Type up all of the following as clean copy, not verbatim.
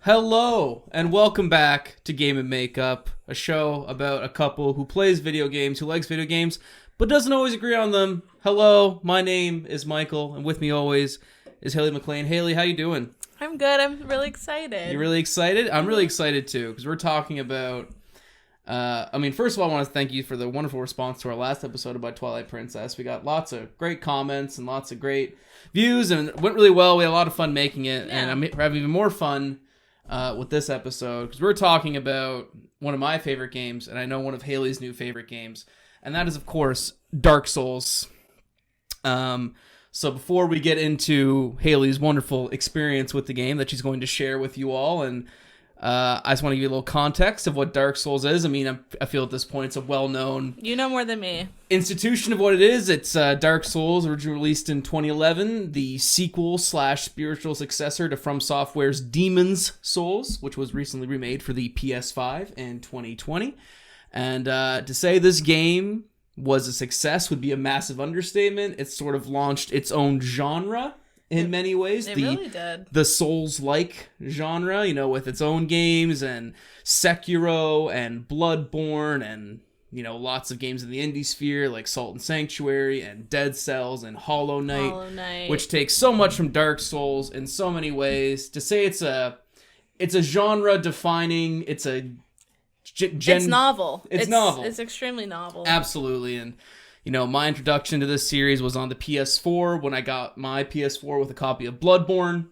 Hello, and welcome back to Game and Makeup, a show about a couple who plays video games, who likes video games, but doesn't always agree on them. Hello, my name is Michael, and with me always is Haley McLean. Haley, how you doing? I'm good. I'm really excited. You really excited? I'm really excited too, because we're talking about... first of all, I want to thank you for the wonderful response to our last episode about Twilight Princess. We got lots of great comments and lots of great views, and it went really well. We had a lot of fun making it, and I'm having even more fun with this episode, because we're talking about one of my favorite games, and I know one of Haley's new favorite games, and that is, of course, Dark Souls. So before we get into Haley's wonderful experience with the game that she's going to share with you all, and I just want to give you a little context of what Dark Souls is. I mean, I feel at this point it's a well-known... You know more than me. ...institution of what it is. It's Dark Souls, originally released in 2011, the sequel/spiritual successor to From Software's Demon's Souls, which was recently remade for the PS5 in 2020. And to say this game was a success would be a massive understatement. It sort of launched its own genre in many ways. It really did. The Souls-like genre, with its own games, and Sekiro and Bloodborne, and, lots of games in the indie sphere like Salt and Sanctuary and Dead Cells and Hollow Knight, which takes so much from Dark Souls in so many ways. To say it's a genre defining, it's novel. It's novel. It's extremely novel. Absolutely. And my introduction to this series was on the PS4 when I got my PS4 with a copy of Bloodborne.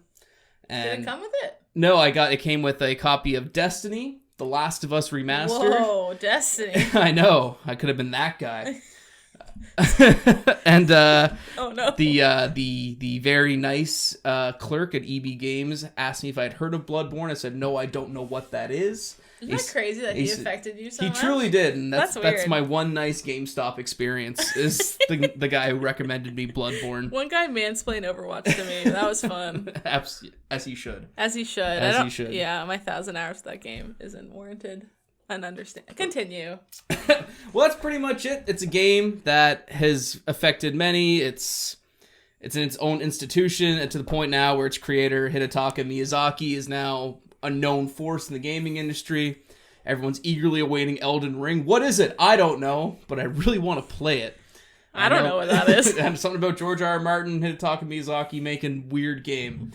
And did it come with it? No, it came with a copy of Destiny, The Last of Us Remastered. Whoa, Destiny. I know. I could have been that guy. And oh no. The very nice clerk at EB Games asked me if I'd heard of Bloodborne. I said, no, I don't know what that is. Isn't that crazy that he affected you so much? He truly did, and that's weird. My one nice GameStop experience, is the guy who recommended me Bloodborne. One guy mansplained Overwatch to me. That was fun. As he should. As he should. As he should. Yeah, my 1,000 hours of that game isn't warranted. Continue. Well, that's pretty much it. It's a game that has affected many. It's in its own institution, and to the point now where its creator, Hidetaka Miyazaki, is now a known force in the gaming industry. Everyone's eagerly awaiting Elden Ring. What is it? I don't know, but I really want to play it. I don't know what that is. And something about George R. R. Martin, Hidetaka Miyazaki making weird game.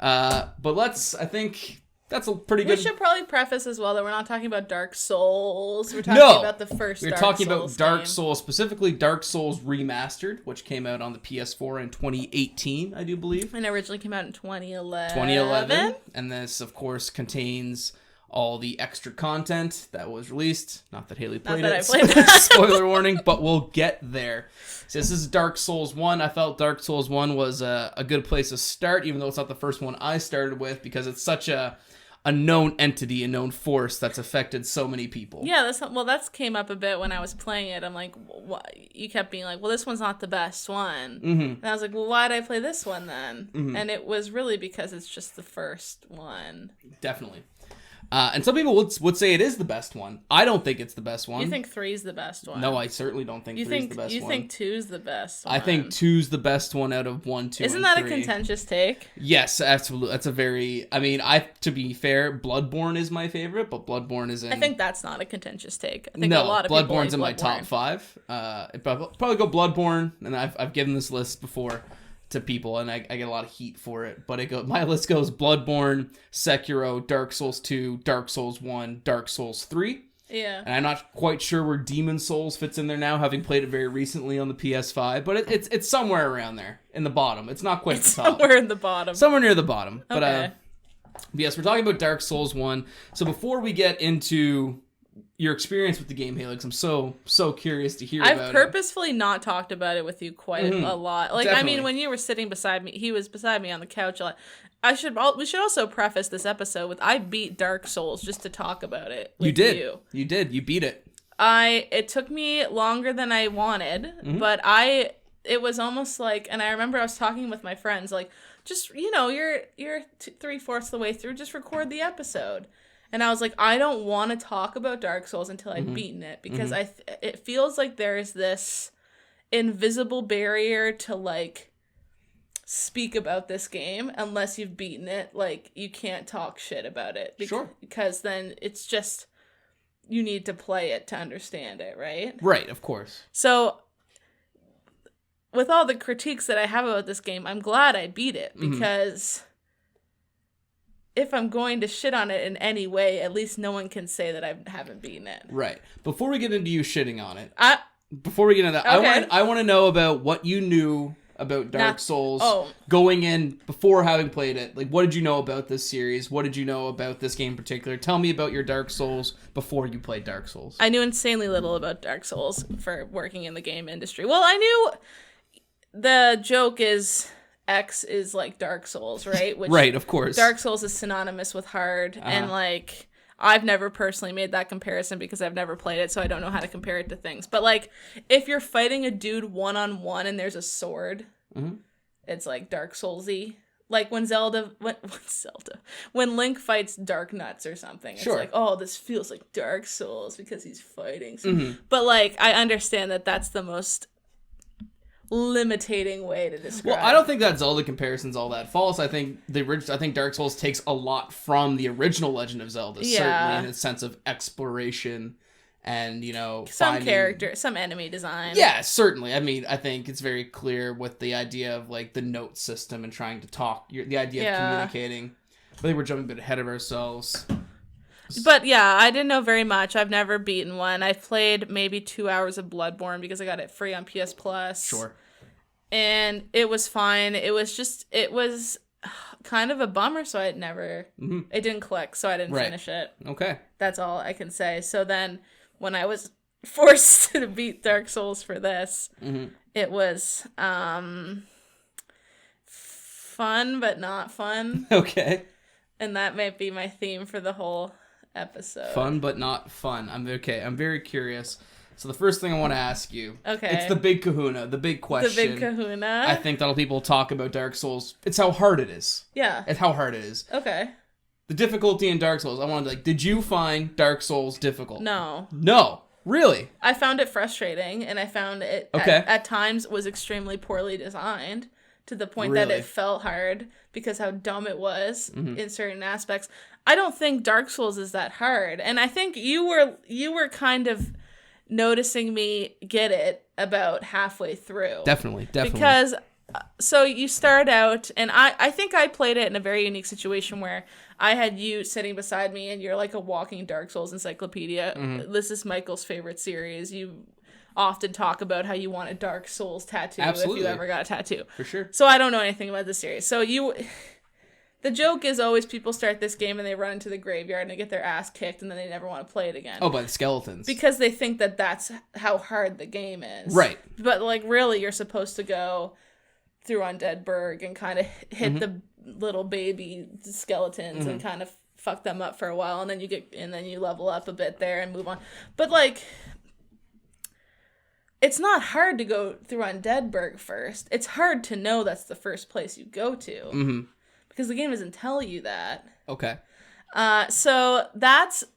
But I think that's a pretty good... We should probably preface as well that we're not talking about Dark Souls. We're talking about the first Dark Souls. We're talking about Dark Souls, specifically Dark Souls Remastered, which came out on the PS4 in 2018, I do believe. And originally came out in 2011. And this, of course, contains all the extra content that was released. Not that Haley played it. Spoiler warning, but we'll get there. So this is Dark Souls 1. I felt Dark Souls 1 was a good place to start, even though it's not the first one I started with, because it's such a known entity, a known force that's affected so many people. Yeah, that's came up a bit when I was playing it. I'm like, you kept being like, well, this one's not the best one. Mm-hmm. And I was like, well, why did I play this one then? Mm-hmm. And it was really because it's just the first one. Definitely. And some people would say it is the best one. I don't think it's the best one. You think 3's the best one? No, I certainly don't think 3's the best one. You think 2's the best one? I think 2's the best one out of 1, 2, Isn't and that 3. a contentious take? Yes, absolutely. That's a very... to be fair, Bloodborne is my favorite, but Bloodborne isn't... I think that's not a contentious take. I think a lot of people Bloodborne's like in my top 5. Probably go Bloodborne, and I've given this list before to people, and I get a lot of heat for it, but my list goes Bloodborne, Sekiro, Dark Souls 2, Dark Souls 1, Dark Souls 3. Yeah. And I'm not quite sure where Demon's Souls fits in there now, having played it very recently on the PS5, but it's somewhere around there, in the bottom. It's not quite the top. Somewhere in the bottom. Somewhere near the bottom. Okay. But yes, we're talking about Dark Souls 1. So before we get into your experience with the game, Haley, I'm so curious to hear about it. I've purposefully not talked about it with you quite a lot. Like, Definitely. I mean, when you were sitting beside me, he was beside me on the couch. We should also preface this episode with I beat Dark Souls just to talk about it with you. Did. You. You did. You beat it. It took me longer than I wanted, but it was almost like, and I remember I was talking with my friends, like, just, you're 3/4 of the way through, just record the episode. And I was like, I don't want to talk about Dark Souls until I've beaten it, because it feels like there's this invisible barrier to, like, speak about this game unless you've beaten it. Like, you can't talk shit about it. Sure. Because then it's just, you need to play it to understand it, right? Right, of course. So, with all the critiques that I have about this game, I'm glad I beat it, because if I'm going to shit on it in any way, at least no one can say that I haven't beaten it. Right. Before we get into you shitting on it, Okay. I want to know about what you knew about Dark Souls going in before having played it. Like, what did you know about this series? What did you know about this game in particular? Tell me about your Dark Souls before you played Dark Souls. I knew insanely little about Dark Souls for working in the game industry. Well, I knew the joke is X is like Dark Souls, right? Which right, of course. Dark Souls is synonymous with hard, and like, I've never personally made that comparison because I've never played it, so I don't know how to compare it to things. But like, if you're fighting a dude one-on-one and there's a sword, it's like Dark Souls-y. Like when when Link fights Dark Nuts or something, it's like, oh, this feels like Dark Souls because he's fighting. But like, I understand that that's the most limiting way to describe. Well, I don't think that Zelda comparison's all that false. I think Dark Souls takes a lot from the original Legend of Zelda, certainly in a sense of exploration and, you know, some character, some enemy design. Yeah, certainly. I mean, I think it's very clear with the idea of like the note system and trying to talk, the idea of communicating. I think we're jumping a bit ahead of ourselves. But yeah, I didn't know very much. I've never beaten one. I've played maybe 2 hours of Bloodborne because I got it free on PS Plus. Sure. And it was fine. It was kind of a bummer, so it didn't click, so I didn't finish it. Okay. That's all I can say. So then when I was forced to beat Dark Souls for this, it was fun but not fun. Okay. And that might be my theme for the whole episode. Fun but not fun. I'm very curious. So the first thing I want to ask you, it's the big kahuna, the big question. The big kahuna. I think that'll people talk about Dark Souls. It's how hard it is. Yeah. It's how hard it is. Okay. The difficulty in Dark Souls. I wanted to, like, did you find Dark Souls difficult? No. No. Really? I found it frustrating, and I found it at times was extremely poorly designed to the point that it felt hard because how dumb it was in certain aspects. I don't think Dark Souls is that hard, and I think you were kind of noticing me get it about halfway through. Definitely. Because, so you start out, and I think I played it in a very unique situation where I had you sitting beside me, and you're like a walking Dark Souls encyclopedia. This is Michael's favorite series. You often talk about how you want a Dark Souls tattoo if you ever got a tattoo. For sure. So I don't know anything about this series. So the joke is always people start this game and they run into the graveyard and they get their ass kicked and then they never want to play it again. Oh, by the skeletons. Because they think that that's how hard the game is. Right. But like really you're supposed to go through Undeadburg and kind of hit the little baby skeletons and kind of fuck them up for a while, and then you level up a bit there and move on. But like, it's not hard to go through Undeadburg first. It's hard to know that's the first place you go to. Because the game doesn't tell you that. Okay. So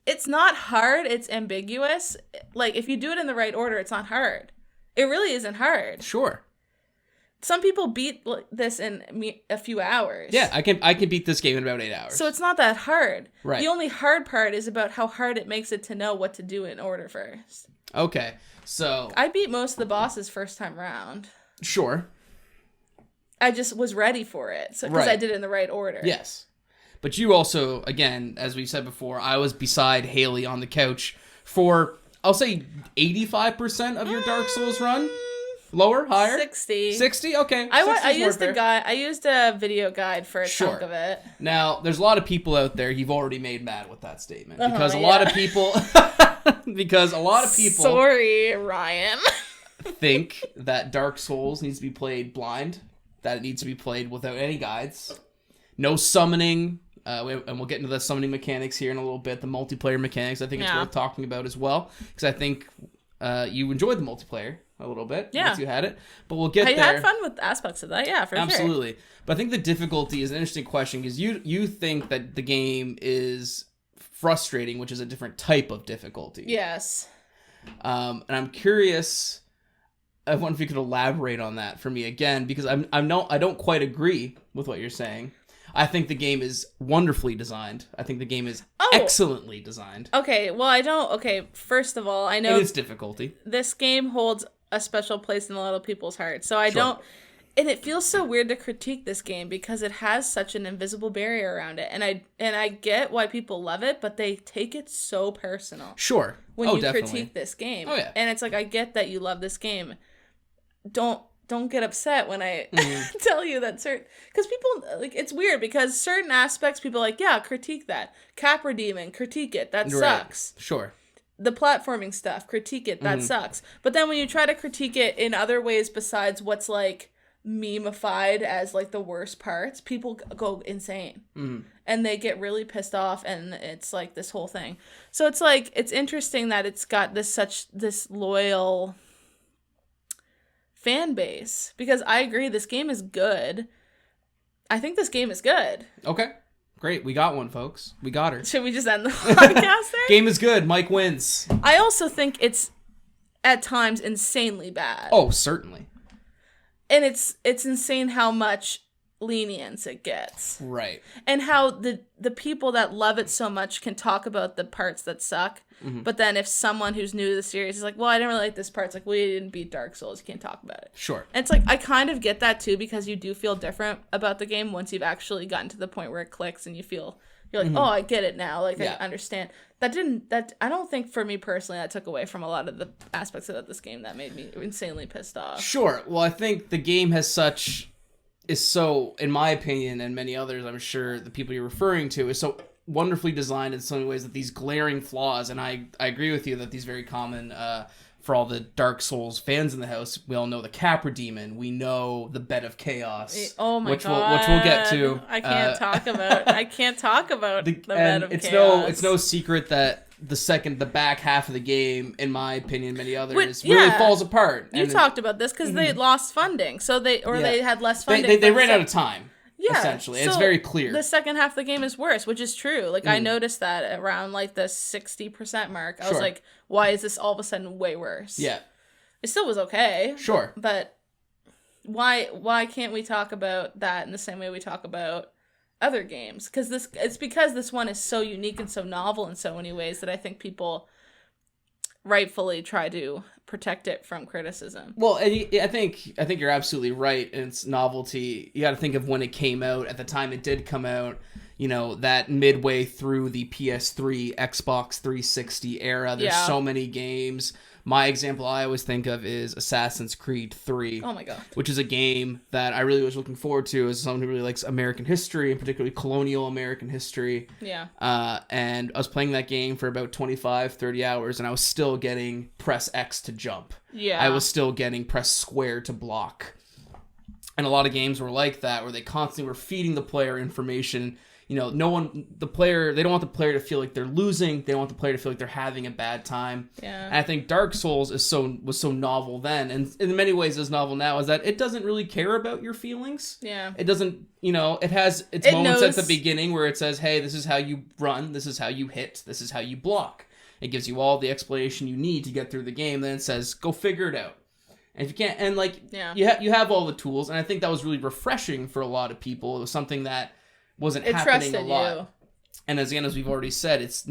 it's not hard, it's ambiguous. Like, if you do it in the right order, it's not hard. It really isn't hard. Sure. Some people beat this in a few hours. Yeah, I can beat this game in about 8 hours. So it's not that hard. Right. The only hard part is about how hard it makes it to know what to do in order first. Okay, so I beat most of the bosses first time round. Sure. I just was ready for it, because I did it in the right order. Yes. But you also, again, as we said before, I was beside Haley on the couch for, I'll say, 85% of your Dark Souls run. Lower? Higher? 60. 60? Okay. I used a video guide for a chunk of it. Now, there's a lot of people out there you've already made mad with that statement. Because a lot of people... Sorry, Ryan. think that Dark Souls needs to be played blind. That it needs to be played without any guides. No summoning. And we'll get into the summoning mechanics here in a little bit. The multiplayer mechanics, I think it's worth talking about as well. Because I think you enjoyed the multiplayer a little bit once you had it. But we'll get there. I had fun with aspects of that, for sure. Absolutely. But I think the difficulty is an interesting question because you think that the game is frustrating, which is a different type of difficulty. Yes. And I'm curious... wonder if you could elaborate on that for me again, because I don't quite agree with what you're saying. I think the game is wonderfully designed. I think the game is excellently designed. Okay, well, I don't... Okay, first of all, I know... It is difficulty. This game holds a special place in a lot of people's hearts, so I don't... And it feels so weird to critique this game because it has such an invisible barrier around it. And I get why people love it, but they take it so personal. Sure. When you definitely. critique this game. Oh, yeah. And it's like, I get that you love this game. Don't get upset when I tell you that certain... Because people... Like, it's weird because certain aspects, people are like, yeah, critique that. Capra Demon, critique it. That sucks. Sure. The platforming stuff, critique it. That sucks. But then when you try to critique it in other ways besides what's, like, meme-ified as, like, the worst parts, people go insane. And they get really pissed off, and it's, like, this whole thing. So it's, like, it's interesting that it's got this loyal... fan base, because I agree this game is good. I think this game is good. Okay, great, we got one, folks. We got her. Should we just end the podcast there? Game is good. Mike wins. I also think it's at times insanely bad. Oh, certainly. And it's insane how much lenience it gets. Right. And how the people that love it so much can talk about the parts that suck. But then if someone who's new to the series is like, well, I didn't really like this part, it's like, well, you didn't beat Dark Souls, you can't talk about it. Sure. And it's like, I kind of get that too, because you do feel different about the game once you've actually gotten to the point where it clicks and you're like, oh, I get it now. Like, I understand. I don't think for me personally, that took away from a lot of the aspects of this game that made me insanely pissed off. Sure. Well, I think the game is so, in my opinion, and many others, I'm sure the people you're referring to, is so wonderfully designed in so many ways that these glaring flaws, and I agree with you that these very common, for all the Dark Souls fans in the house, we all know the Capra Demon, we know the Bed of Chaos. Oh my God. Which we'll get to. I can't talk about the Bed of Chaos. It's no secret that the back half of the game, in my opinion, many others, really falls apart. You talked about this because they lost funding, so they had less funding. They ran out of time. Yeah, essentially. It's very clear. The second half of the game is worse, which is true. Like, I noticed that around, like, the 60% mark. I was like, why is this all of a sudden way worse? Yeah. It still was okay. Sure. But why can't we talk about that in the same way we talk about other games? Because this one is so unique and so novel in so many ways that I think people rightfully try to protect it from criticism. Well, I think you're absolutely right. And its novelty, you got to think of when it came out. At the time it did come out, that midway through the PS3, Xbox 360 era, there's so many games. My example I always think of is Assassin's Creed 3. Oh my god. Which is a game that I really was looking forward to as someone who really likes American history, and particularly colonial American history. Yeah. And I was playing that game for about 25, 30 hours, and I was still getting press X to jump. Yeah. I was still getting press square to block. And a lot of games were like that, where they constantly were feeding the player information. They don't want the player to feel like they're losing. They don't want the player to feel like they're having a bad time. Yeah. And I think Dark Souls was so novel then, and in many ways is novel now, is that it doesn't really care about your feelings. Yeah. It doesn't, it has its moments at the beginning where it says, hey, this is how you run, this is how you hit, this is how you block. It gives you all the explanation you need to get through the game. Then it says, go figure it out. And if you can't, and you have all the tools, and I think that was really refreshing for a lot of people. It was something that wasn't happening a lot. You. And as we've already said, it's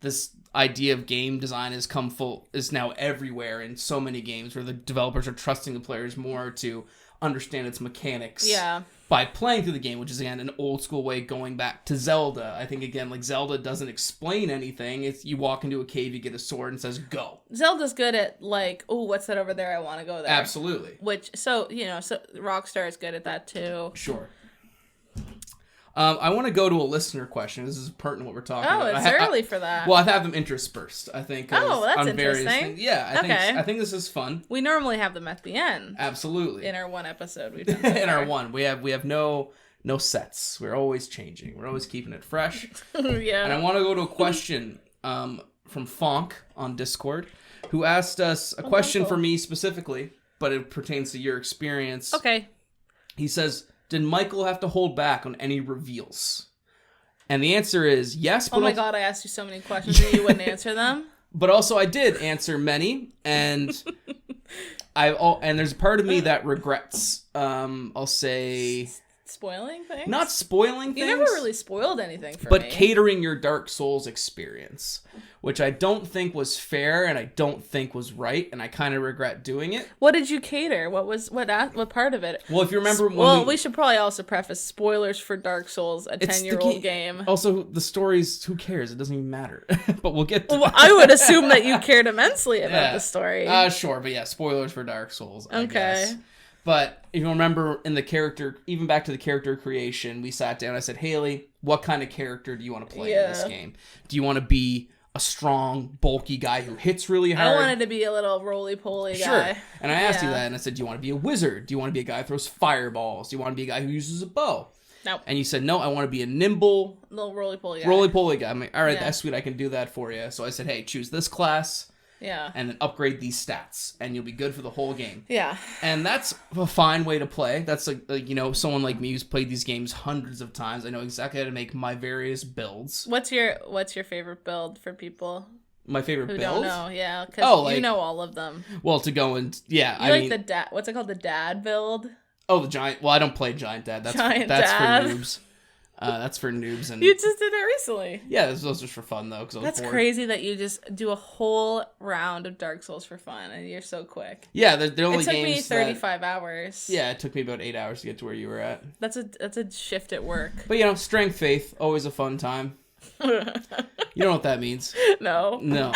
this idea of game design is now everywhere in so many games, where the developers are trusting the players more to understand its mechanics by playing through the game, which is again an old school way going back to Zelda. I think again, like, Zelda doesn't explain anything. It's you walk into a cave, you get a sword, and says go. Zelda's good at, like, oh, what's that over there? I want to go there. Absolutely. So Rockstar is good at that too. Sure. I want to go to a listener question. This is pertinent what we're talking about. Oh, it's early for that. Well, I have them interspersed, I think. Oh, that's interesting. Yeah, I think this is fun. We normally have them at the end. Absolutely. In our one episode we've done. In our one. We have no sets. We're always changing. We're always keeping it fresh. Yeah. And I want to go to a question from Fonk on Discord, who asked us a question for me specifically, but it pertains to your experience. Okay. He says, did Michael have to hold back on any reveals? And the answer is yes. But God, I asked you so many questions and you wouldn't answer them. But also I did answer many, and And there's a part of me that regrets, I'll say... Spoiling things? Not spoiling things. You never really spoiled anything for me. But catering your Dark Souls experience, which I don't think was fair and I don't think was right, and I kind of regret doing it. What did you cater? What part of it? Well, if you remember... we should probably also preface spoilers for Dark Souls, a 10-year-old game. Also, the stories, who cares? It doesn't even matter. But we'll get to Well, I would assume that you cared immensely about the story. Sure, but yeah, spoilers for Dark Souls, I okay. guess. But if you remember in the character, even back to the character creation, we sat down, I said, Haley, what kind of character do you want to play in this game? Do you want to be a strong, bulky guy who hits really hard? I wanted to be a little roly-poly guy. Sure. And I asked you that, and I said, do you want to be a wizard? Do you want to be a guy who throws fireballs? Do you want to be a guy who uses a bow? No. And you said, no, I want to be a nimble... little roly-poly guy. Roly-poly guy. I'm like, all right, that's sweet, I can do that for you. So I said, hey, choose this class... Yeah. And then upgrade these stats, and you'll be good for the whole game. Yeah. And that's a fine way to play. That's like someone like me who's played these games hundreds of times. I know exactly how to make my various builds. What's your favorite build for people? My favorite who build? don't know, yeah, because you know all of them. Well, to go and the dad. What's it called? The dad build. Oh, the giant. Well, I don't play giant dad. That's dad. for noobs. That's for noobs. And you just did it recently. Yeah, this was just for fun though. That's crazy that you just do a whole round of Dark Souls for fun, and you're so quick. Yeah, they're only games. It took me 35 hours. Yeah, it took me about 8 hours to get to where you were at. That's a shift at work. But strength, faith, always a fun time. You know what that means? No.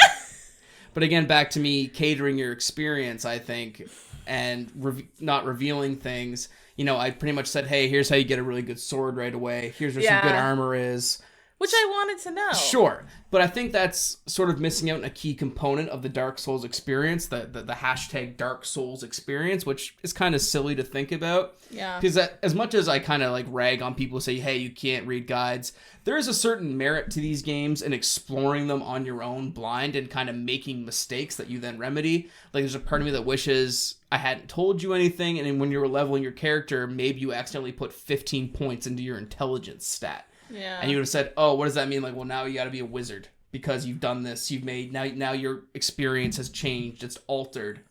But again, back to me catering your experience, I think, and not revealing things. I pretty much said, hey, here's how you get a really good sword right away. Here's where some good armor is. Which I wanted to know. Sure. But I think that's sort of missing out on a key component of the Dark Souls experience, the hashtag Dark Souls experience, which is kind of silly to think about. Yeah. Because as much as I kind of rag on people who say, hey, you can't read guides, there is a certain merit to these games and exploring them on your own blind and kind of making mistakes that you then remedy. There's a part of me that wishes I hadn't told you anything, and then when you were leveling your character, maybe you accidentally put 15 points into your intelligence stat. Yeah. And you would have said, oh, what does that mean? Well, now you got to be a wizard because you've done this. You've made... Now your experience has changed. It's altered.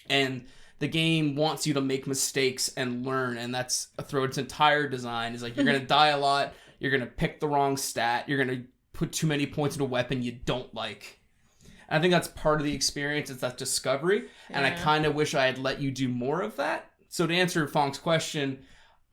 And the game wants you to make mistakes and learn, and that's throughout its entire design. Is you're going to die a lot. You're going to pick the wrong stat. You're going to put too many points into a weapon you don't like. And I think that's part of the experience. It's that discovery. Yeah. And I kind of wish I had let you do more of that. So to answer Fonk's question...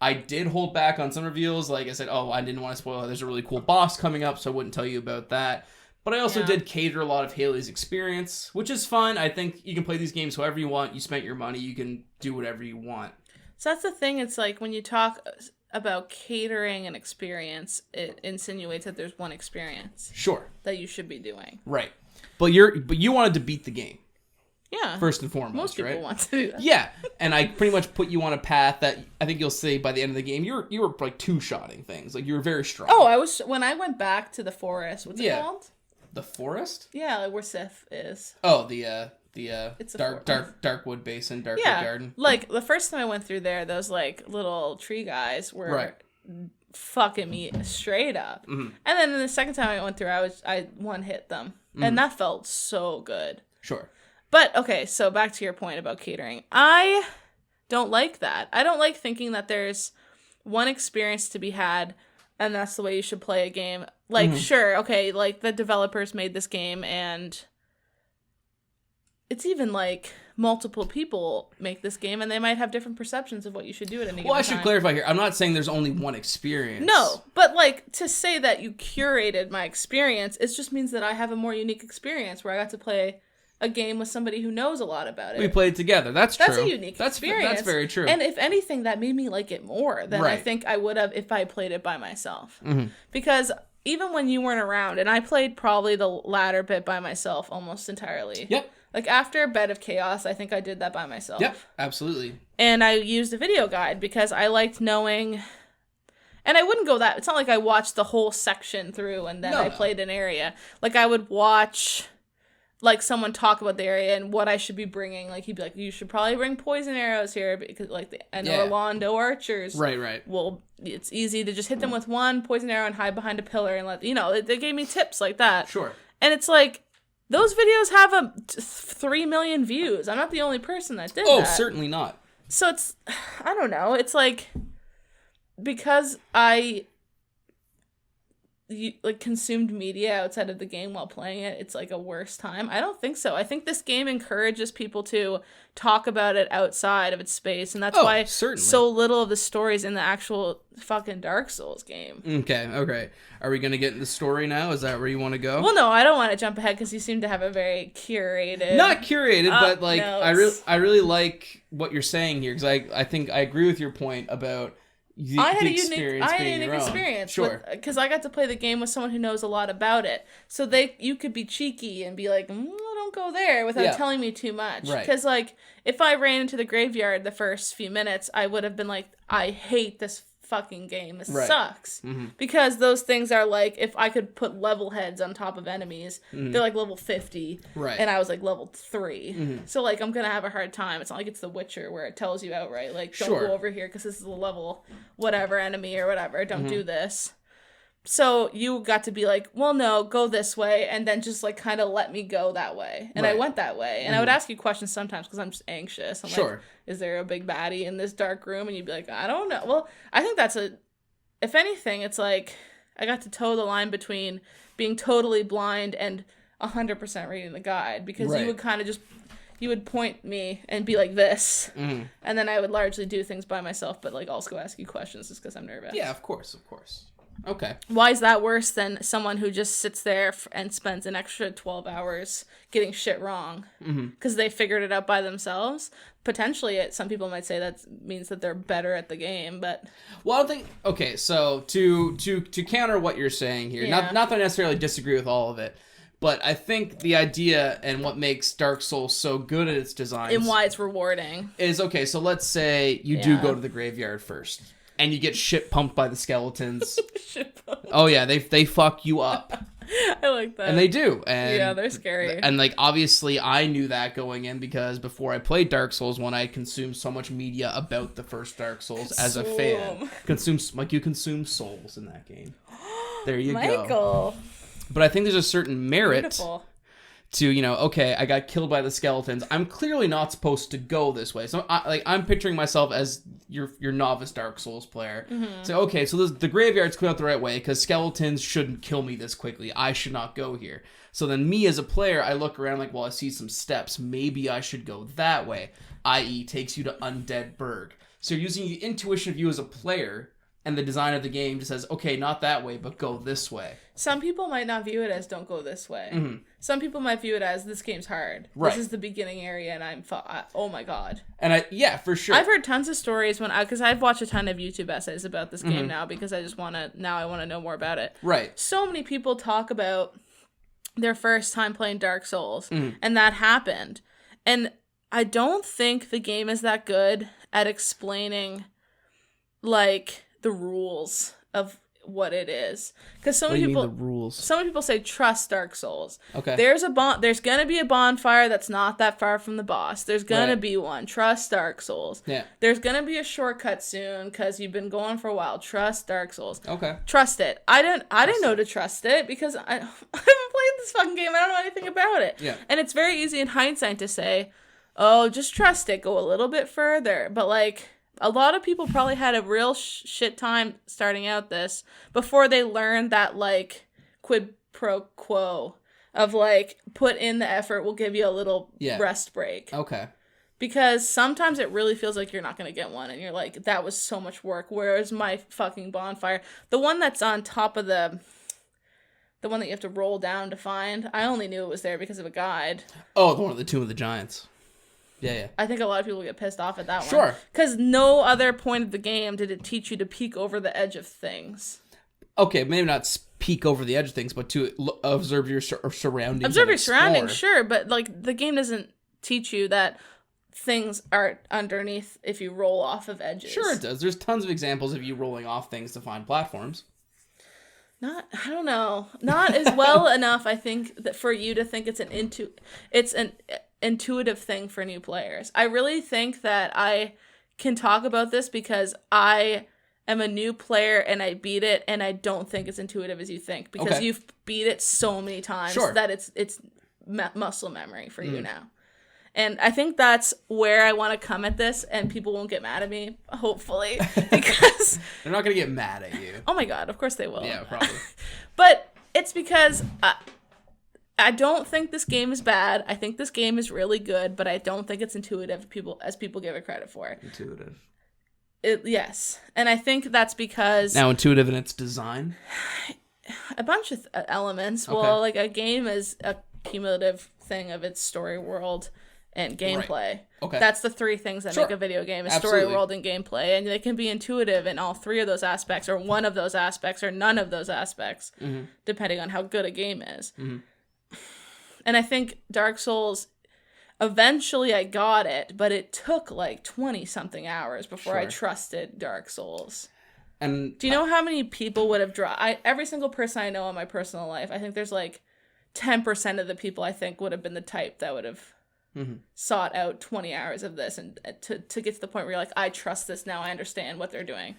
I did hold back on some reveals. Like I said, I didn't want to spoil it. There's a really cool boss coming up, so I wouldn't tell you about that. But I also did cater a lot of Haley's experience, which is fun. I think you can play these games however you want. You spent your money. You can do whatever you want. So that's the thing. It's when you talk about catering an experience, it insinuates that there's one experience. Sure. That you should be doing. Right. But you wanted to beat the game. Yeah. First and foremost, most people right? want to do that. Yeah, and I pretty much put you on a path that I think you'll see by the end of the game. You were two-shotting things. You were very strong. Oh, I was when I went back to the forest. What's it called? The forest? Yeah, where Sif is. Oh, the it's Darkwood Basin, Darkwood Garden. The first time I went through there, those little tree guys were fucking me straight up. Mm-hmm. And then the second time I went through, I one hit them, and that felt so good. Sure. But, okay, so back to your point about catering. I don't like that. I don't like thinking that there's one experience to be had, and that's the way you should play a game. Sure, okay, the developers made this game, and it's even, multiple people make this game, and they might have different perceptions of what you should do at any given time. Well, I should clarify here. I'm not saying there's only one experience. No, but, to say that you curated my experience, it just means that I have a more unique experience where I got to play a game with somebody who knows a lot about it. We played together. That's true. That's a unique experience. That's very true. And if anything, that made me like it more than I think I would have if I played it by myself. Mm-hmm. Because even when you weren't around, and I played probably the latter bit by myself almost entirely. Yep. After Bed of Chaos, I think I did that by myself. Yep, absolutely. And I used a video guide because I liked knowing... And I wouldn't go that... It's not like I watched the whole section through and then I played an area. I would watch... someone talk about the area and what I should be bringing. He'd be you should probably bring poison arrows here because, Orlando archers. Right. Well, it's easy to just hit them with one poison arrow and hide behind a pillar and they gave me tips like that. Sure. And it's Those videos have 3 million views. I'm not the only person that did that. Oh, certainly not. So it's, I don't know. It's like, because I consumed media outside of the game while playing it, it's like a worse time. I don't think so. I think this game encourages people to talk about it outside of its space, and that's why certainly. So little of the stories in the actual fucking Dark Souls game. Okay. Are we gonna get in the story now? Is that where you want to go? Well, no, I don't want to jump ahead because you seem to have a very curated, not curated, but like notes. I really like what you're saying here, because I think I agree with your point about. I had a unique experience. Sure. Because I got to play the game with someone who knows a lot about it. So you could be cheeky and be like, don't go there, without telling me too much. Right. Because, like, if I ran into the graveyard the first few minutes, I would have been like, I hate this fucking game. This sucks. Mm-hmm. Because those things are like, if I could put level heads on top of enemies, they're like level 50. Right. And I was like level 3. Mm-hmm. So, like, I'm going to have a hard time. It's not like it's The Witcher where it tells you outright, like, don't go over here because this is a level whatever enemy or whatever. Don't do this. So you got to be like, well, no, go this way, and then just like kind of let me go that way. And I went that way. And I would ask you questions sometimes because I'm just anxious. I'm like, is there a big baddie in this dark room? And you'd be like, I don't know. Well, I think if anything, it's like I got to toe the line between being totally blind and 100% reading the guide, because you would kind of just, you would point me and be like this, and then I would largely do things by myself, but like also ask you questions just because I'm nervous. Yeah, of course. Okay. Why is that worse than someone who just sits there and spends an extra 12 hours getting shit wrong because they figured it out by themselves? Potentially, some people might say that means that they're better at the game, but... Well, I don't think... Okay, so to counter what you're saying here, not that I necessarily disagree with all of it, but I think the idea and what makes Dark Souls so good at its designs... And why it's rewarding. Is, okay, so let's say you do go to the graveyard first. And you get shit pumped by the skeletons. Oh yeah, they fuck you up. I like that. And they do. And yeah, they're scary. And like obviously I knew that going in, because before I played Dark Souls 1, I consumed so much media about the first Dark Souls as a fan. You consume souls in that game. There you go. Michael. But I think there's a certain merit. Beautiful. To, okay, I got killed by the skeletons. I'm clearly not supposed to go this way. So, I'm picturing myself as your novice Dark Souls player. Mm-hmm. So, okay, so the graveyard's clear out the right way, because skeletons shouldn't kill me this quickly. I should not go here. So then me as a player, I look around like, well, I see some steps. Maybe I should go that way, i.e. takes you to Undead Burg. So you're using the intuition of you as a player, and the design of the game just says, okay, not that way, but go this way. Some people might not view it as don't go this way. Mm-hmm. Some people might view it as this game's hard. Right. This is the beginning area, and oh my god. And for sure. I've heard tons of stories because I've watched a ton of YouTube essays about this game now, because I want to know more about it. Right. So many people talk about their first time playing Dark Souls, and that happened. And I don't think the game is that good at explaining, like, the rules of what it is, because so many people say trust Dark Souls. Okay, there's gonna be a bonfire that's not that far from the boss. There's gonna be one. Trust Dark Souls. Yeah, there's gonna be a shortcut soon because you've been going for a while. Trust Dark Souls. Okay, trust it. I didn't know to trust it because I haven't played this fucking game. I don't know anything about it. Yeah, and it's very easy in hindsight to say, oh, just trust it. Go a little bit further, but like. A lot of people probably had a real shit time starting out this before they learned that, like, quid pro quo of, like, put in the effort, we'll give you a little rest break. Okay. Because sometimes it really feels like you're not going to get one, and you're like, that was so much work. Where's my fucking bonfire? The one that's on top of the one that you have to roll down to find, I only knew it was there because of a guide. Oh, the one of the Tomb of the Giants. Yeah. I think a lot of people get pissed off at that one. Sure. Because no other point of the game did it teach you to peek over the edge of things. Okay, maybe not peek over the edge of things, but to observe your surroundings. Observe your surroundings, sure, but like the game doesn't teach you that things are underneath if you roll off of edges. Sure it does. There's tons of examples of you rolling off things to find platforms. I don't know. Not as well enough, I think, that for you to think it's an intuitive thing for new players. I really think that I can talk about this because I am a new player and I beat it, and I don't think it's intuitive as you think, because you've beat it so many times that it's muscle memory for you now. And I think that's where I want to come at this, and people won't get mad at me, hopefully, because they're not gonna get mad at you. Oh my god, of course they will. Yeah, probably. But it's because I don't think this game is bad. I think this game is really good, but I don't think it's intuitive as people give it credit for. Intuitive. Yes, and I think that's because now intuitive in its design. A bunch of elements. Okay. Well, like a game is a cumulative thing of its story world and gameplay. Right. Okay. That's the three things that make a video game: is story world and gameplay, and they can be intuitive in all three of those aspects, or one of those aspects, or none of those aspects, depending on how good a game is. And I think Dark Souls, eventually I got it, but it took like 20-something hours before I trusted Dark Souls. And do you know how many people would have every single person I know in my personal life, I think there's like 10% of the people I think would have been the type that would have sought out 20 hours of this and to get to the point where you're like, I trust this now, I understand what they're doing.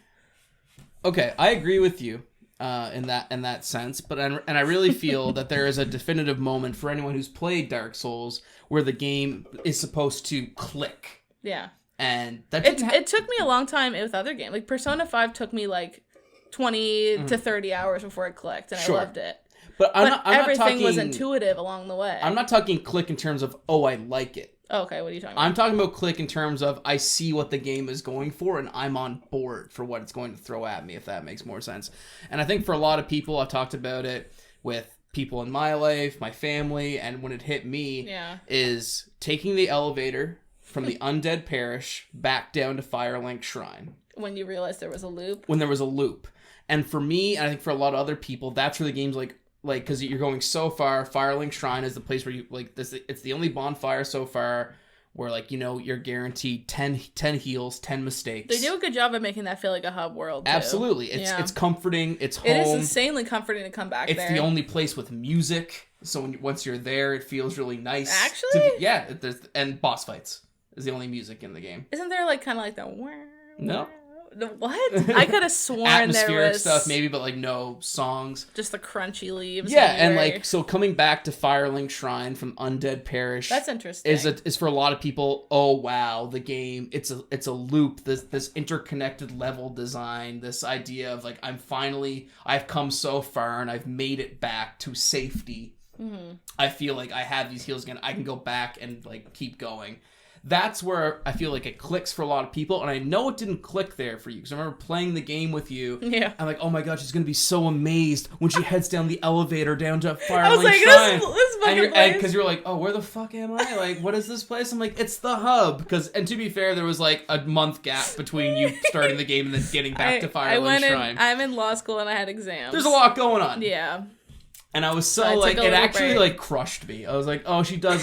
Okay, I agree with you in that sense, but I really feel that there is a definitive moment for anyone who's played Dark Souls where the game is supposed to click. Yeah. And that it took me a long time with other games. Like Persona 5 took me like 20 to 30 hours before it clicked, and I loved it. But everything was intuitive along the way. I'm not talking click in terms of, oh, I like it. Oh, okay, what are you talking about? I'm talking about click in terms of I see what the game is going for and I'm on board for what it's going to throw at me, if that makes more sense. And I think for a lot of people, I've talked about it with people in my life, my family, and when it hit me, is taking the elevator from the Undead Parish back down to Firelink Shrine. When you realized there was a loop? When there was a loop. And for me, and I think for a lot of other people, that's where the game's like, because you're going so far, Firelink Shrine is the place where you, like, this. It's the only bonfire so far where, like, you know, you're guaranteed 10 heals, 10 mistakes. They do a good job of making that feel like a hub world, too. Absolutely. It's comforting, it's home. It is insanely comforting to come back there. It's the only place with music, so once you're there, it feels really nice. Actually? And boss fights is the only music in the game. Isn't there, like, kind of like the... No. The what? I could have sworn atmospheric there was stuff maybe, but like no songs. Just the crunchy leaves. Yeah, and like so coming back to Firelink Shrine from Undead Parish. That's interesting. Is for a lot of people. Oh wow, the game. It's a loop. This interconnected level design. This idea of like I've come so far and I've made it back to safety. Mm-hmm. I feel like I have these heals again. I can go back and like keep going. That's where I feel like it clicks for a lot of people, and I know it didn't click there for you, because I remember playing the game with you, I'm like, oh my god, she's going to be so amazed when she heads down the elevator down to Firelink Shrine. This fucking place. Because you're like, oh, where the fuck am I? Like, what is this place? I'm like, it's the hub. And to be fair, there was like a month gap between you starting the game and then getting back to Firelink Shrine. I'm in law school and I had exams. There's a lot going on. Yeah. And I was so like, it actually like crushed me. I was like, oh, she didn't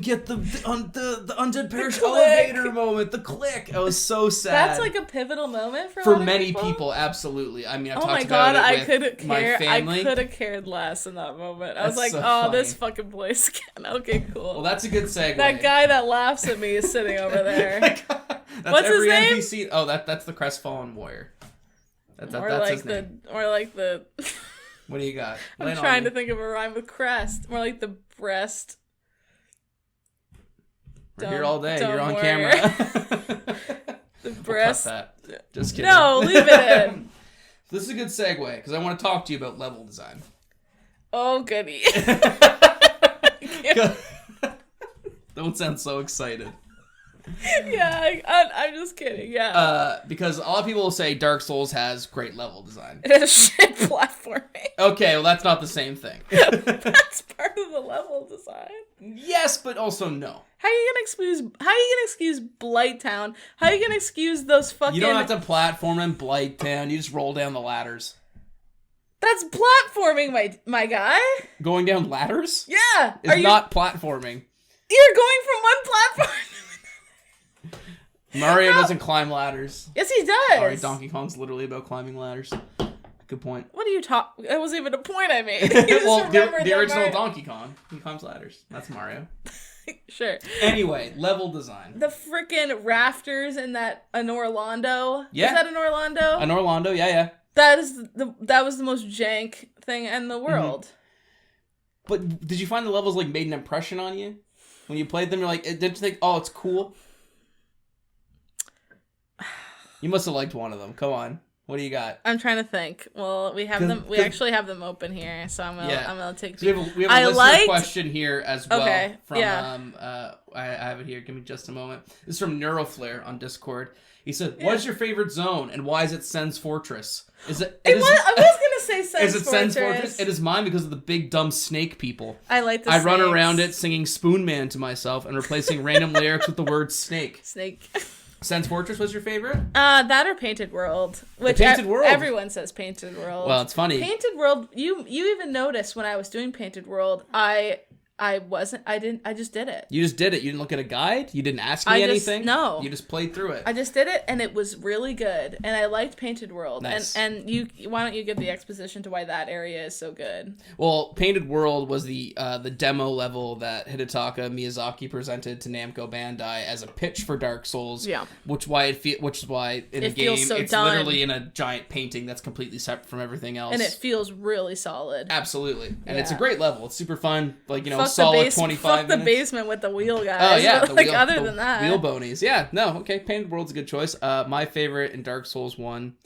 get the Undead Parish elevator moment, the click. I was so sad. That's like a pivotal moment for many people. Absolutely. I mean, I've talked about it I couldn't care. my family. I could have cared less in that moment. I was like, funny. This fucking place again. Okay, cool. Well, that's a good segue. That guy that laughs at me is sitting over there. What's his name? NPC. Oh, that's the Crestfallen Warrior. That's his name. Or like the. What do you got? I'm trying to think of a rhyme with crest. More like the breast. We're here all day. You're on camera. The breast. We'll cut that. Just kidding. No, leave it in. This is a good segue because I want to talk to you about level design. Oh, goody. Don't sound so excited. Yeah, I'm just kidding. Yeah. Because a lot of people will say Dark Souls has great level design. It has shit platforming. Okay, well that's not the same thing. That's part of the level design. Yes, but also no. How are you gonna excuse Blighttown? How are you gonna excuse those fucking? You don't have to platform in Blighttown. You just roll down the ladders. That's platforming, my guy. Going down ladders? Yeah. Is not platforming. You're going from one platform. Mario doesn't climb ladders. Yes, he does. Sorry, Donkey Kong's literally about climbing ladders. Good point. What are you talking? That wasn't even a point I made. Well, the original Donkey Kong, he climbs ladders. That's Mario. Sure. Anyway, level design. The freaking rafters in that in Orlando. Yeah. Is that in Orlando? In Orlando, yeah. That was the most jank thing in the world. But did you find the levels like made an impression on you when you played them? You're like, did you think, oh, it's cool? You must have liked one of them. Come on. What do you got? I'm trying to think. Well, we have them. We actually have them open here, so I'm gonna take. So we have a listener question here as well. Okay. From I have it here. Give me just a moment. This is from Neuroflare on Discord. He said, "What is your favorite zone, and why is it Sen's Fortress? Is it? I was gonna say Sen's Fortress. Is it Sen's Fortress? It is mine because of the big dumb snake people. I like the I run around it singing Spoon Man to myself and replacing random lyrics with the word snake. Snake." Sen's Fortress was your favorite? That or Painted World. Which Painted World. Everyone says Painted World. Well, it's funny. Painted World, you even noticed when I was doing Painted World, I just did it. You just did it. You didn't look at a guide? You didn't ask me anything? No. You just played through it. I just did it, and it was really good. And I liked Painted World. Nice. And why don't you give the exposition to why that area is so good? Well, Painted World was the demo level that Hidetaka Miyazaki presented to Namco Bandai as a pitch for Dark Souls. Yeah. Which is why in the game so it's done. literally in a giant painting that's completely separate from everything else. And it feels really solid. Absolutely. And it's a great level. It's super fun. Like, Fuck solid 25 Fuck the minutes. basement with the wheel guys. Oh yeah, but other than that, wheel bonies. Yeah, no, okay. Painted World's a good choice. My favorite in Dark Souls 1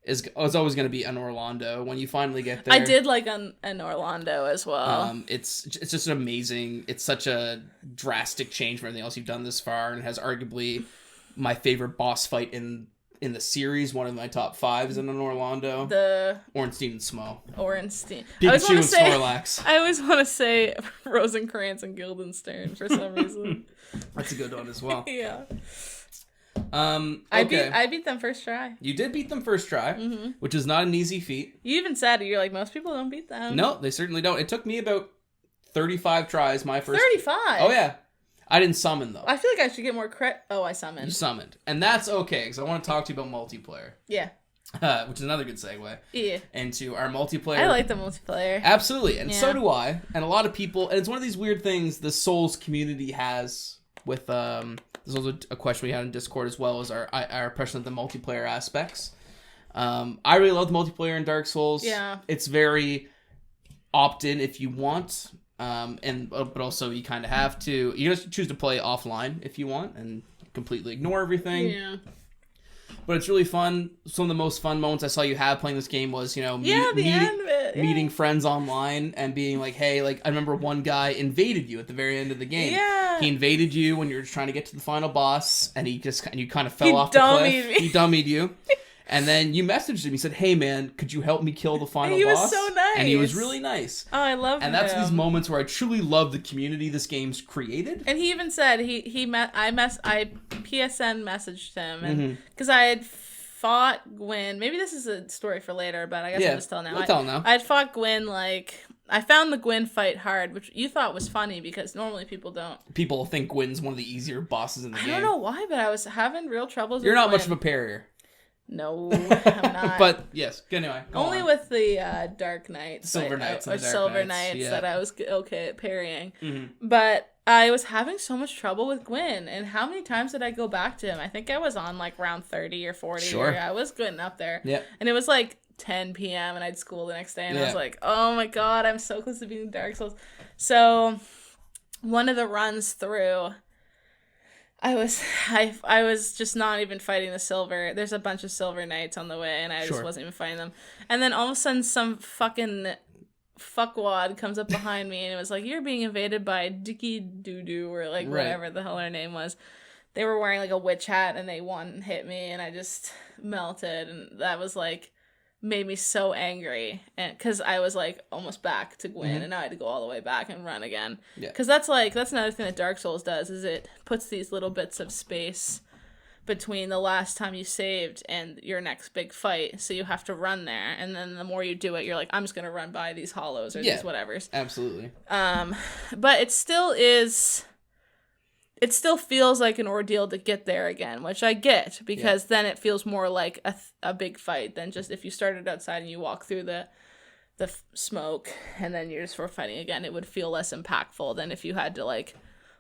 is always going to be an Orlando. When you finally get there, I did like an Orlando as well. It's just an amazing. It's such a drastic change from everything else you've done this far, and it has arguably my favorite boss fight in the series. One of my top 5 is in an Orlando. The Ornstein and Smo. Ornstein. Pikachu and Snorlax. I always want to say Rosencrantz and Guildenstern for some reason. That's a good one as well. Yeah. Okay. I beat them first try. You did beat them first try, which is not an easy feat. You even said you're like, most people don't beat them. No, they certainly don't. It took me about 35 tries. My first 35. Oh yeah. I didn't summon, though. I feel like I should get more credit. Oh, I summoned. You summoned. And that's okay, because I want to talk to you about multiplayer. Yeah. Which is another good segue. Yeah. Into our multiplayer. I like the multiplayer. Absolutely. And so do I. And a lot of people... And it's one of these weird things the Souls community has with... There's also a question we had in Discord as well as our impression of the multiplayer aspects. I really love the multiplayer in Dark Souls. Yeah. It's very opt-in if you want... but also you kind of have to. You just choose to play offline if you want, and completely ignore everything. Yeah. But it's really fun. Some of the most fun moments I saw you have playing this game was, meeting friends online and being like, hey, like I remember one guy invaded you at the very end of the game. Yeah. He invaded you when you were trying to get to the final boss, and you kind of fell off the cliff. He dummied you. And then you messaged him. He said, hey, man, could you help me kill the final boss? He was so nice. And he was really nice. Oh, I love him. And that's these moments where I truly love the community this game's created. And he even said I PSN messaged him. And because I had fought Gwyn. Maybe this is a story for later, but I guess I'll just tell now. We'll tell now. I had fought Gwyn, I found the Gwyn fight hard, which you thought was funny because normally people don't. People think Gwyn's one of the easier bosses in the game. I don't know why, but I was having real troubles You're with not Gwyn. much of a parrier. No, I'm not. But yes, anyway. Only with the Dark Knights. Silver Knights. Silver Knights that I was okay at parrying. But I was having so much trouble with Gwyn. And how many times did I go back to him? I think I was on round 30 or 40. Sure. I was getting up there. Yeah. And it was 10 p.m. and I had school the next day. And I was like, oh my God, I'm so close to beating Dark Souls. So one of the runs through... I was just not even fighting the silver. There's a bunch of silver knights on the way, and I just wasn't even fighting them. And then all of a sudden, some fucking fuckwad comes up behind me, and it was like, "You're being invaded by Dicky Doo-Doo," or whatever the hell her name was. They were wearing a witch hat, and they one hit me, and I just melted, and that was made me so angry, and because I was almost back to Gwyn, and now I had to go all the way back and run again. Because that's another thing that Dark Souls does is it puts these little bits of space between the last time you saved and your next big fight, so you have to run there, and then the more you do it, you're like, I'm just gonna run by these hollows or these whatevers. Absolutely. But it still is. It still feels like an ordeal to get there again, which I get, because then it feels more like a big fight than just if you started outside and you walk through the smoke and then you're just fighting again. It would feel less impactful than if you had to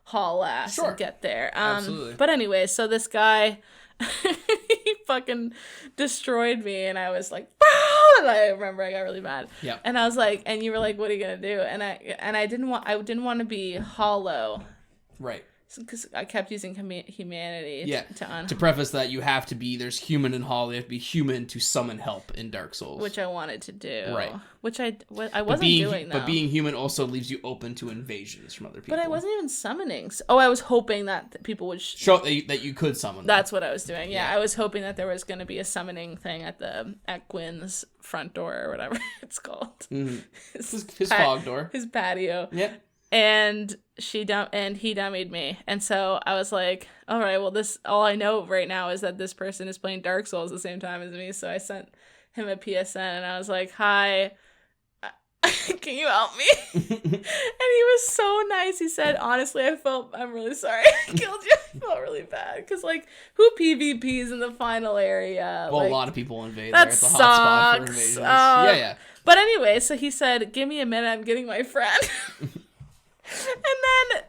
haul ass and get there. Absolutely. But anyway, so this guy, he fucking destroyed me, and I was like, bro, And I remember I got really mad. Yeah. And I was like, and you were like, what are you gonna do? And I didn't want to be hollow. Right. Because I kept using humanity. Yeah. To preface that, you have to be, there's human and hollow. You have to be human to summon help in Dark Souls. Which I wanted to do. Right. Which I wasn't doing, though. But being human also leaves you open to invasions from other people. But I wasn't even summoning. I was hoping that people would... show that you could summon them. That's what I was doing, yeah. I was hoping that there was going to be a summoning thing at Gwen's front door or whatever it's called. Mm-hmm. His fog door. His patio. Yeah. And he dummied me. And so I was like, all right, well, all I know right now is that this person is playing Dark Souls at the same time as me. So I sent him a PSN and I was like, hi, can you help me? And he was so nice. He said, honestly, I'm really sorry I killed you. I felt really bad. Because, like, who PvPs in the final area? Well, like, a lot of people invade that there. It's a hot spot for invasions. Yeah. But anyway, so he said, give me a minute. I'm getting my friend. And then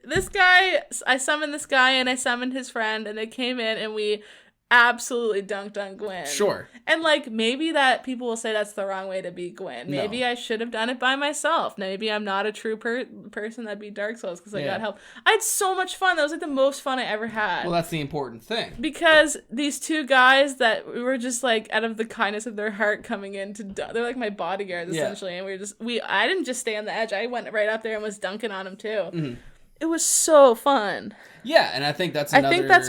this guy, I summoned this guy and I summoned his friend and they came in and we absolutely dunked on Gwen. Sure. And like maybe that people will say that's the wrong way to beat Gwen. Maybe I should have done it by myself. Maybe I'm not a true person that beat Dark Souls because I got help. I had so much fun. That was like the most fun I ever had. Well, that's the important thing. Because these two guys that were just like out of the kindness of their heart coming in they're like my bodyguards essentially. And I didn't just stay on the edge. I went right up there and was dunking on them too. Mm-hmm. It was so fun. Yeah, and I think that's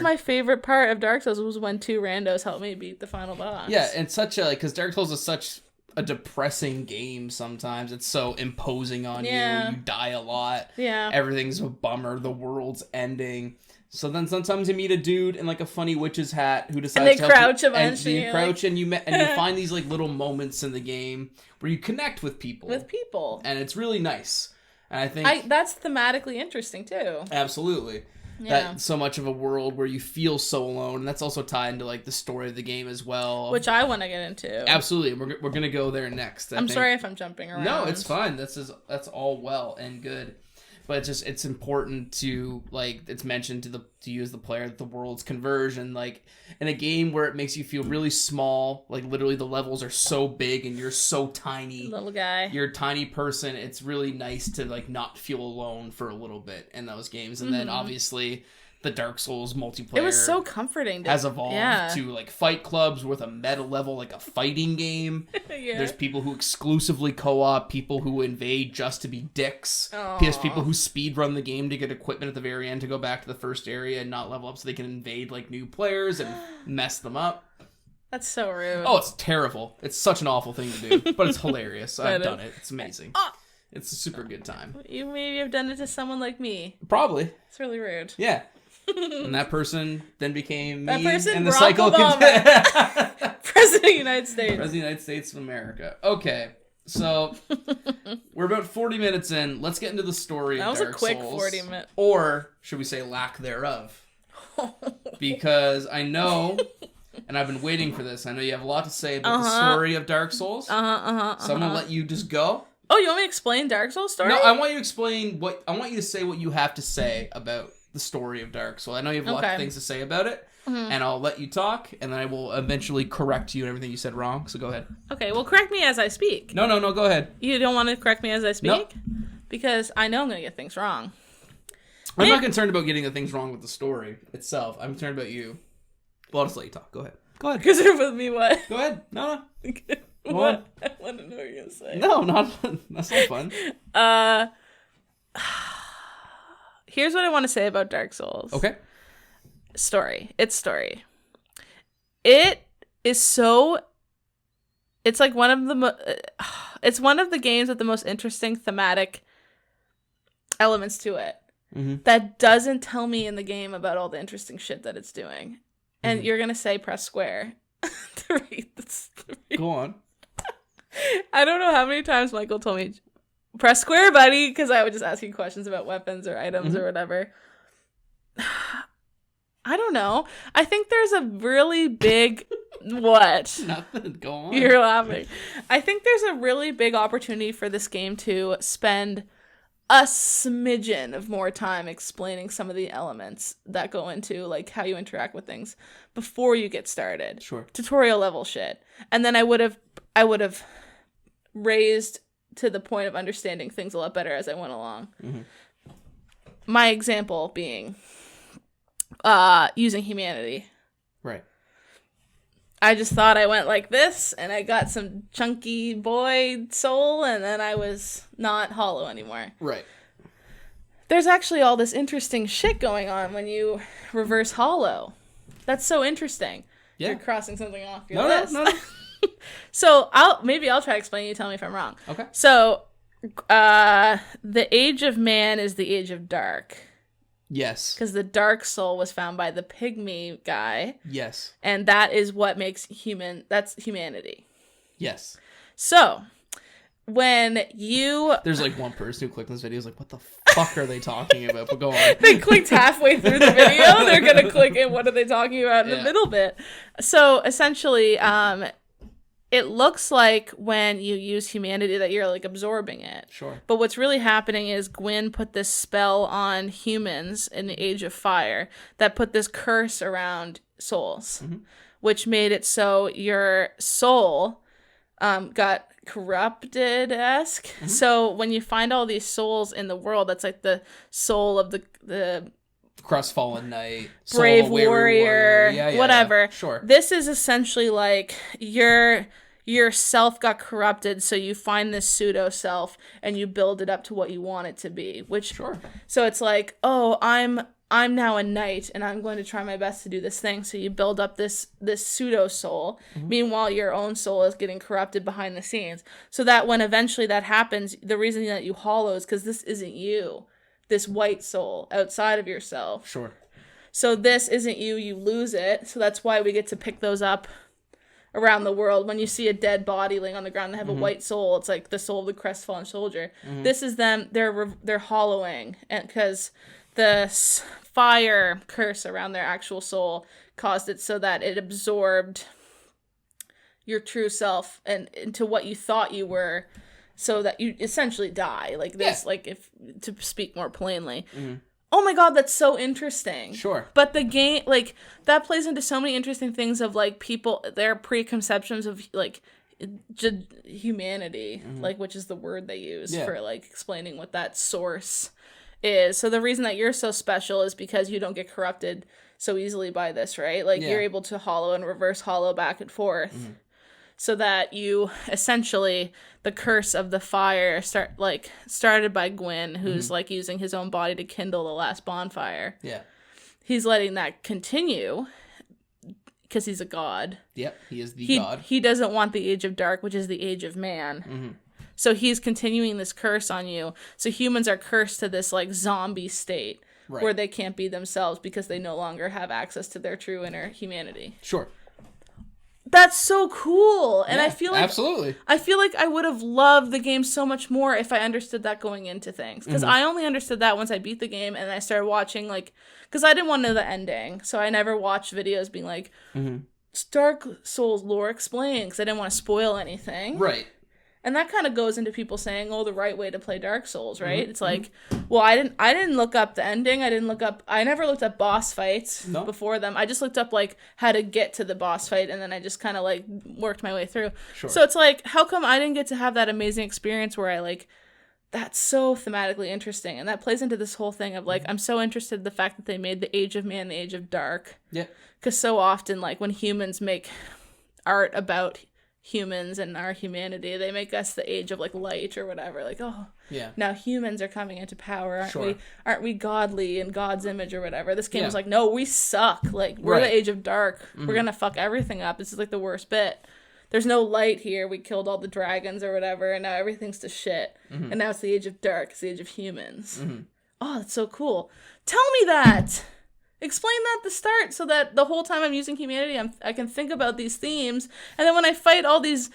my favorite part of Dark Souls was when two randos helped me beat the final boss. Yeah, and because Dark Souls is such a depressing game sometimes. It's so imposing on you. You die a lot. Yeah. Everything's a bummer. The world's ending. So then sometimes you meet a dude in like a funny witch's hat who decides to crouch you. A bunch. And you crouch and you find these like little moments in the game where you connect with people. And it's really nice. And I think that's thematically interesting too. Absolutely. Yeah. That so much of a world where you feel so alone, and that's also tied into like the story of the game as well, which I want to get into. Absolutely, we're gonna go there next. I'm sorry if I'm jumping around. No, it's fine. That's all well and good, but it's important to like it's mentioned to you as the player that the world's conversion, like in a game where it makes you feel really small, like literally the levels are so big and you're so tiny, little guy. You're a tiny person. It's really nice to like not feel alone for a little bit in those games, and then obviously the Dark Souls multiplayer. It was so comforting. Has evolved to like fight clubs with a meta level, like a fighting game. There's people who exclusively co-op, people who invade just to be dicks. There's people who speed run the game to get equipment at the very end to go back to the first area and not level up so they can invade like new players and mess them up. That's so rude. Oh, it's terrible. It's such an awful thing to do, but it's hilarious. I've done it. It's amazing. It's a super good time. You maybe have done it to someone like me. Probably. It's really rude. Yeah. And that person then became me, and the cycle continued. President of the United States. President of the United States of America. Okay, so we're about 40 minutes in. Let's get into the story of Dark Souls. That was a quick 40 minutes. Or should we say lack thereof? Because I know, and I've been waiting for this, I know you have a lot to say about the story of Dark Souls. So I'm going to let you just go. Oh, you want me to explain Dark Souls story? No, I want you to explain I want you to say what you have to say about the story of Dark Souls. I know you have a lot of things to say about it, and I'll let you talk, and then I will eventually correct you and everything you said wrong, so go ahead. Okay, well, correct me as I speak. No, go ahead. You don't want to correct me as I speak? Nope. Because I know I'm going to get things wrong. I'm not concerned about getting the things wrong with the story itself. I'm concerned about you. Well, I'll just let you talk. Go ahead. Concerned with me what? Go ahead. No. What? I want to know what you're going to say. No, that's not fun. Here's what I want to say about Dark Souls. Okay. Story. It is so... It's like one of the... it's one of the games with the most interesting thematic elements to it. That doesn't tell me in the game about all the interesting shit that it's doing. And you're going to say press square to read this. Go on. I don't know how many times Michael told me... Press square, buddy, because I would just ask you questions about weapons or items or whatever. I don't know. I think there's a really big... What? Nothing. Go on. You're laughing. I think there's a really big opportunity for this game to spend a smidgen of more time explaining some of the elements that go into like how you interact with things before you get started. Sure. Tutorial level shit. And then I would have raised to the point of understanding things a lot better as I went along. Mm-hmm. My example being using humanity. Right. I just thought I went like this, and I got some chunky boy soul, and then I was not hollow anymore. Right. There's actually all this interesting shit going on when you reverse hollow. That's so interesting. Yeah. You're crossing something off your list. No. So I'll try to explain. You tell me if I'm wrong. Okay. So, the age of man is the age of dark. Yes. Because the dark soul was found by the pygmy guy. Yes. And that is what makes that's humanity. Yes. So, when you... There's like one person who clicked on this video is like, what the fuck are they talking about? But go on. They clicked halfway through the video. They're going to click in, what are they talking about in the middle bit? So, essentially, it looks like when you use humanity that you're like absorbing it. Sure. But what's really happening is Gwyn put this spell on humans in the Age of Fire that put this curse around souls, which made it so your soul got corrupted-esque. So when you find all these souls in the world, that's like the soul of the crestfallen knight, brave warrior, whatever. Yeah. Sure. This is essentially like your self got corrupted, so you find this pseudo self and you build it up to what you want it to be. Which sure. So it's like, oh, I'm now a knight and I'm going to try my best to do this thing. So you build up this pseudo soul. Meanwhile, your own soul is getting corrupted behind the scenes. So that when eventually that happens, the reason that you hollow is because this isn't you. This white soul outside of yourself. Sure. So this isn't you lose it. So that's why we get to pick those up around the world. When you see a dead body laying on the ground, they have a white soul. It's like the soul of the crestfallen soldier. This is them. They're hollowing, and because the fire curse around their actual soul caused it so that it absorbed your true self and into what you thought you were. So that you essentially die like this, like if to speak more plainly. Oh my god, that's so interesting. Sure. But the game, like, that plays into so many interesting things of like people, their preconceptions of like humanity, like, which is the word they use for like explaining what that source is. So the reason that you're so special is because you don't get corrupted so easily by this, right? Like you're able to hollow and reverse hollow back and forth. So that you essentially, the curse of the fire started by Gwyn, who's like using his own body to kindle the last bonfire. Yeah. He's letting that continue because he's a god. Yep, he is the god. He doesn't want the age of dark, which is the age of man. So he's continuing this curse on you. So humans are cursed to this like zombie state where they can't be themselves because they no longer have access to their true inner humanity. Sure. That's so cool. And I feel like absolutely. I feel like I would have loved the game so much more if I understood that going into things. Because I only understood that once I beat the game and I started watching, like, because I didn't want to know the ending. So I never watched videos being like, Dark Souls lore explained, because I didn't want to spoil anything. Right. And that kind of goes into people saying, oh, the right way to play Dark Souls, right? It's like, well, I didn't look up the ending. I never looked up boss fights before them. I just looked up, like, how to get to the boss fight, and then I just kind of, like, worked my way through. Sure. So it's like, how come I didn't get to have that amazing experience where I, like, that's so thematically interesting. And that plays into this whole thing of, like, I'm so interested in the fact that they made the Age of Man the Age of Dark. Yeah. Because so often, like, when humans make art about humans and our humanity, they make us the age of like light or whatever, like, oh yeah, now humans are coming into power, aren't we godly in God's image or whatever. This game is like, no, we suck, like we're the age of dark, we're gonna fuck everything up, this is like the worst bit, there's no light here, we killed all the dragons or whatever and now everything's to shit, and now it's the age of dark, it's the age of humans. Oh, that's so cool. Tell me that. Explain that at the start so that the whole time I'm using humanity, I can think about these themes. And then when I fight all these,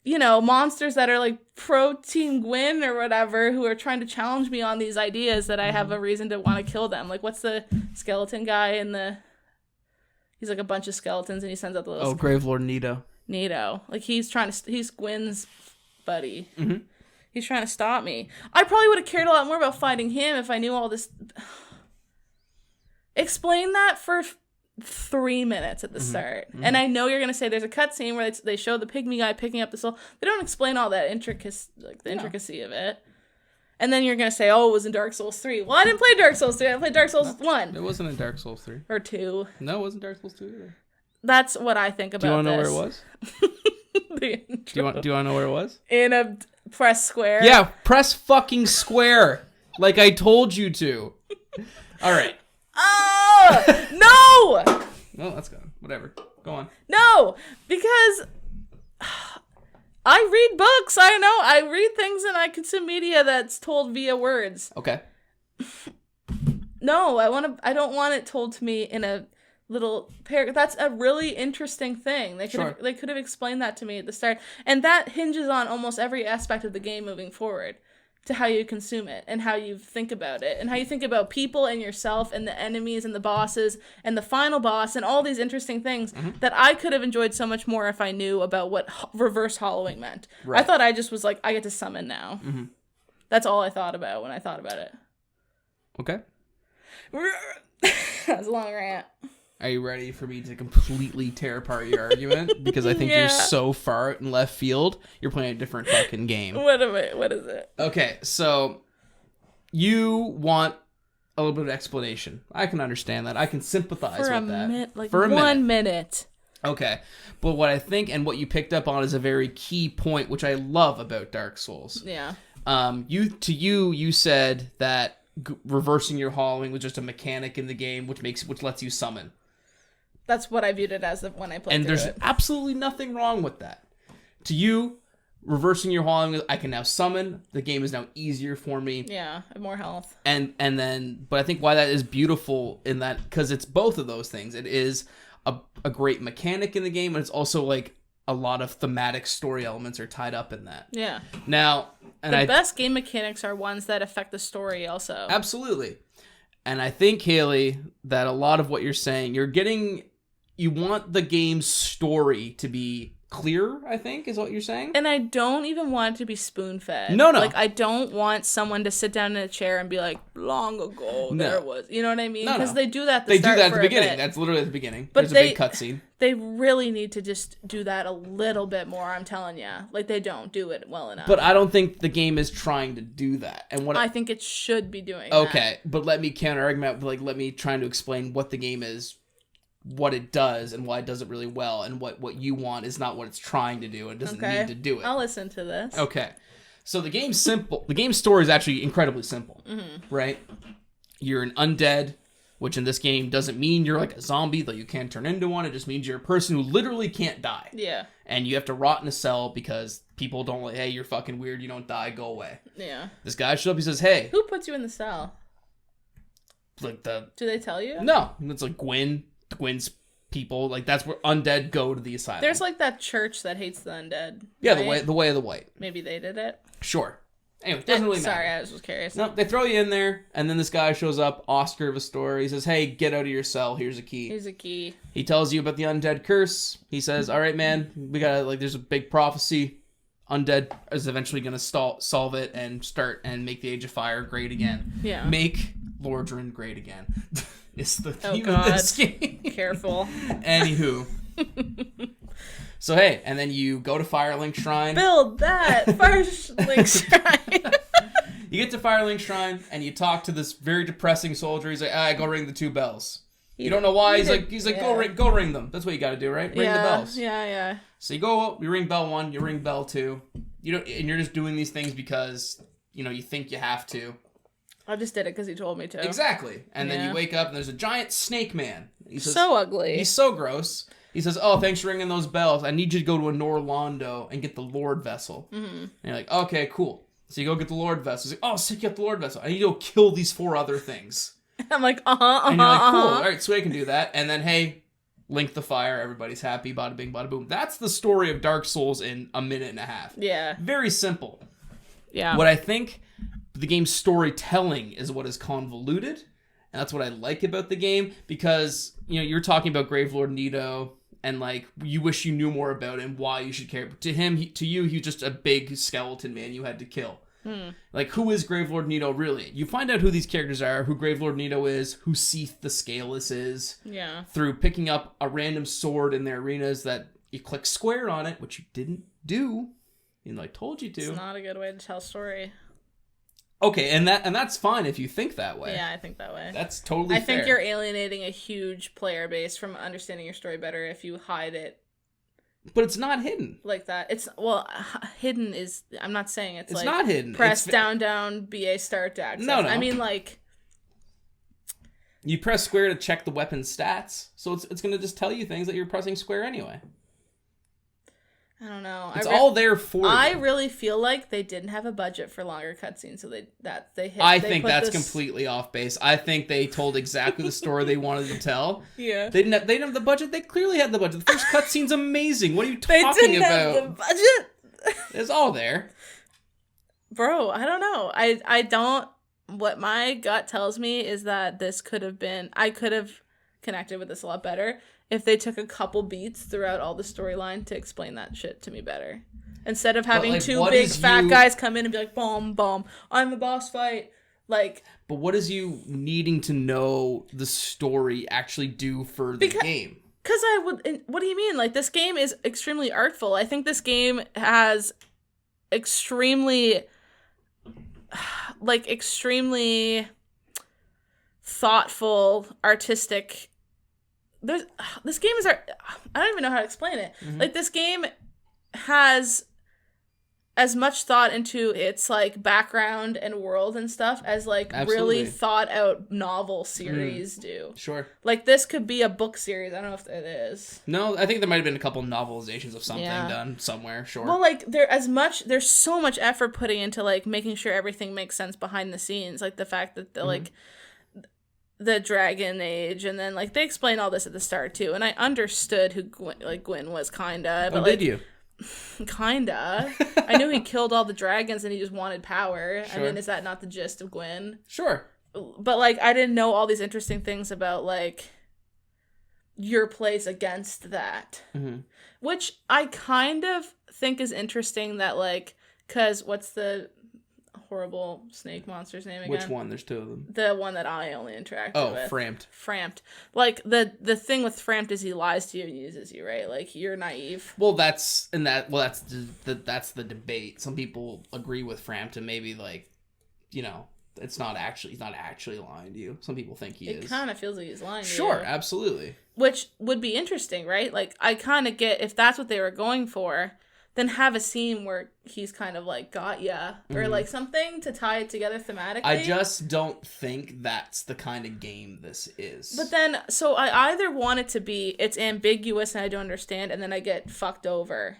monsters that are like pro-Team Gwyn or whatever, who are trying to challenge me on these ideas, that I have a reason to want to kill them. Like, what's the skeleton guy in the... He's like a bunch of skeletons and he sends out the little... Gravelord Nito. Like, he's Gwyn's buddy. He's trying to stop me. I probably would have cared a lot more about fighting him if I knew all this. Explain that for 3 minutes at the start. And I know you're going to say there's a cutscene where they show the pygmy guy picking up the soul. They don't explain all that intricacy of it. And then you're going to say, oh, it was in Dark Souls 3. Well, I didn't play Dark Souls 3. I played Dark Souls 1. It wasn't in Dark Souls 3. Or 2. No, it wasn't Dark Souls 2 either. That's what I think about this. Do you want to know where it was? Do you want to know where it was? In a press square. Yeah, press fucking square. Like I told you to. All right. Oh! No! Well, that's good. Whatever. Go on. No! Because I read books. I know. I read things and I consume media that's told via words. Okay. No, I don't want it told to me in a little paragraph. That's a really interesting thing. They could have explained that to me at the start. And that hinges on almost every aspect of the game moving forward, to how you consume it and how you think about it and how you think about people and yourself and the enemies and the bosses and the final boss and all these interesting things that I could have enjoyed so much more if I knew about what reverse hollowing meant. Right. I thought I just was like, I get to summon now. That's all I thought about when I thought about it. Okay. That was a long rant. Are you ready for me to completely tear apart your argument? Because I think you're so far in left field. You're playing a different fucking game. What is it? Okay, so you want a little bit of explanation. I can understand that. I can sympathize with that. For 1 minute. Okay, but what I think and what you picked up on is a very key point, which I love about Dark Souls. Yeah. You said that reversing your hollowing was just a mechanic in the game, which lets you summon. That's what I viewed it as when I played and through there's absolutely nothing wrong with that. To you, reversing your hollowing, I can now summon. The game is now easier for me. Yeah, I have more health. And then, but I think why that is beautiful in that, because it's both of those things. It is a great mechanic in the game, and it's also like a lot of thematic story elements are tied up in that. Yeah. Now, and the best game mechanics are ones that affect the story also. Absolutely. And I think, Haley, that a lot of what you're saying, you want the game's story to be clear, I think, is what you're saying. And I don't even want it to be spoon-fed. No. Like, I don't want someone to sit down in a chair and be like, long ago, there was. You know what I mean? Because they do that at the start. They do that at the beginning. That's literally at the beginning. But there's a big cutscene. They really need to just do that a little bit more, I'm telling you. Like, they don't do it well enough. But I don't think the game is trying to do that. And what I think it should be doing Okay, but let me counter-argument, like, let me try to explain what the game is, what it does, and why it does it really well, and what you want is not what it's trying to do, and doesn't need to do it. I'll listen to this. Okay. So the game's simple. The game's story is actually incredibly simple, right? You're an undead, which in this game doesn't mean you're like a zombie, though you can turn into one. It just means you're a person who literally can't die. Yeah. And you have to rot in a cell because people don't like, hey, you're fucking weird, you don't die, go away. Yeah. This guy shows up, he says, hey. Who puts you in the cell? Like Do they tell you? No. It's like Gwyn's people. Like, that's where undead go to the asylum. There's like that church that hates the undead. Yeah, right? the way of the white. Maybe they did it. Sure. Anyway, it doesn't really matter. Sorry, I was just curious. No, they throw you in there, and then this guy shows up, Oscar of Astoria. He says, hey, get out of your cell. Here's a key. Here's a key. He tells you about the undead curse. He says, all right, man, we gotta, like, there's a big prophecy. Undead is eventually gonna solve it and start and make the Age of Fire great again. Yeah. Make Lordran great again. It's the theme of this game. Careful. Anywho. So, hey, and then you go to Firelink Shrine. Build that Firelink Shrine. You get to Firelink Shrine, and you talk to this very depressing soldier. He's like, go ring the 2 bells. You don't know why. He's like, go ring them. That's what you got to do, right? Ring the bells. Yeah. So you go, you ring bell 1, you ring bell 2. And you're just doing these things because, you think you have to. I just did it because he told me to. Exactly. And then you wake up, and there's a giant snake man. He says, so ugly. He's so gross. He says, oh, thanks for ringing those bells. I need you to go to a Norlondo and get the Lord Vessel. Mm-hmm. And you're like, okay, cool. So you go get the Lord Vessel. He's like, oh, sick, get the Lord Vessel. I need you to go kill these 4 other things. I'm like, And you're like, cool. All right, so I can do that. And then, hey, link the fire. Everybody's happy. Bada bing, bada boom. That's the story of Dark Souls in a minute and a half. Yeah. Very simple. Yeah. What I think the game's storytelling is what is convoluted. And that's what I like about the game, because, you know, you're talking about Gravelord Nito, and, like, you wish you knew more about him, why you should care. But to him, to you, he's just a big skeleton man you had to kill. Like, who is Gravelord Nito really? You find out who these characters are, who Gravelord Nito is, who Seath the Scaleless is, through picking up a random sword in their arenas that you click square on it, which you didn't do, even though I told you to. It's not a good way to tell a story. Okay, and that's fine if you think that way. Yeah, I think that way. That's totally fair. I think you're alienating a huge player base from understanding your story better if you hide it. But it's not hidden. Like that. It's, well, hidden is, I'm not saying it's like... It's not hidden. Press down, BA start to access. No. I mean, like... You press square to check the weapon stats, so it's going to just tell you things that you're pressing square anyway. I don't know. It's all there for you. I really feel like they didn't have a budget for longer cutscenes, so they hit. I think that's completely off base. I think they told exactly the story they wanted to tell. Yeah. They didn't have the budget. They clearly had the budget. The first cutscene's amazing. What are you talking about? They didn't have the budget. It's all there. Bro, I don't know. I don't. What my gut tells me is that this could have been. I could have connected with this a lot better if they took a couple beats throughout all the storyline to explain that shit to me better. Instead of having two big fat guys come in and be like, boom, boom, I'm the boss fight. Like, but what is you needing to know the story actually do for the game? Because what do you mean? Like, this game is extremely artful. I think this game has extremely thoughtful, artistic... This game is I don't even know how to explain it. Like, this game has as much thought into its, like, background and world and stuff as, like, really thought out novel series do. Sure. Like, this could be a book series. I don't know if it is. No, I think there might have been a couple novelizations of something done somewhere. Sure. Well, like, there's so much effort putting into, like, making sure everything makes sense behind the scenes. Like, the fact that like the Dragon Age, and then, like, they explain all this at the start too, and I understood who Gwyn was, kinda. But, did you? Kinda. I knew he killed all the dragons and he just wanted power. Sure. I mean, is that not the gist of Gwyn? Sure. But, like, I didn't know all these interesting things about, like, your place against that. Which I kind of think is interesting that, like, because what's the horrible snake monster's name again? Which one? There's two of them. The one that I only interacted with. Framped. Like, the thing with Framped is he lies to you and uses you, right? Like, you're naive. Well, that's the debate. Some people agree with Framped, and maybe, like, you know, he's not actually lying to you. Some people think he is. It kind of feels like he's lying to you. Sure, absolutely. Which would be interesting, right? Like, I kind of get, if that's what they were going for, then have a scene where he's kind of like, got ya, or like something to tie it together thematically. I just don't think that's the kind of game this is. But then, so I either want it to be, it's ambiguous and I don't understand, and then I get fucked over.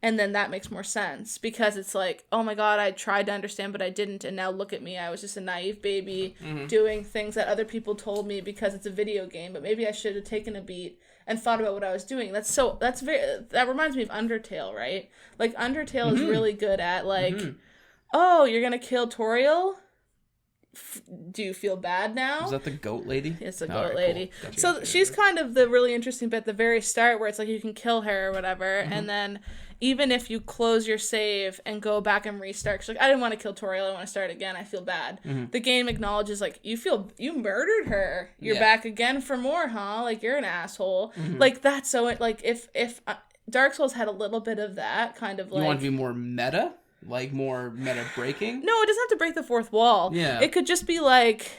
And then that makes more sense, because it's like, oh my god, I tried to understand, but I didn't, and now look at me, I was just a naive baby doing things that other people told me because it's a video game, but maybe I should have taken a beat and thought about what I was doing. That reminds me of Undertale, right? Like, Undertale is really good at, like, oh, you're gonna kill Toriel? Do you feel bad now? Is that the goat lady? It's the goat lady. Cool. Gotcha. She's kind of the really interesting bit at the very start, where it's like you can kill her or whatever, and then even if you close your save and go back and restart, she's like, I didn't want to kill Toriel, I want to start again, I feel bad. The game acknowledges, like, you murdered her, you're back again for more, huh? Like, you're an asshole. Like, that's so, like, if Dark Souls had a little bit of that kind of, like, you want to be more meta? Like, more meta breaking? No, it doesn't have to break the fourth wall. Yeah. It could just be like,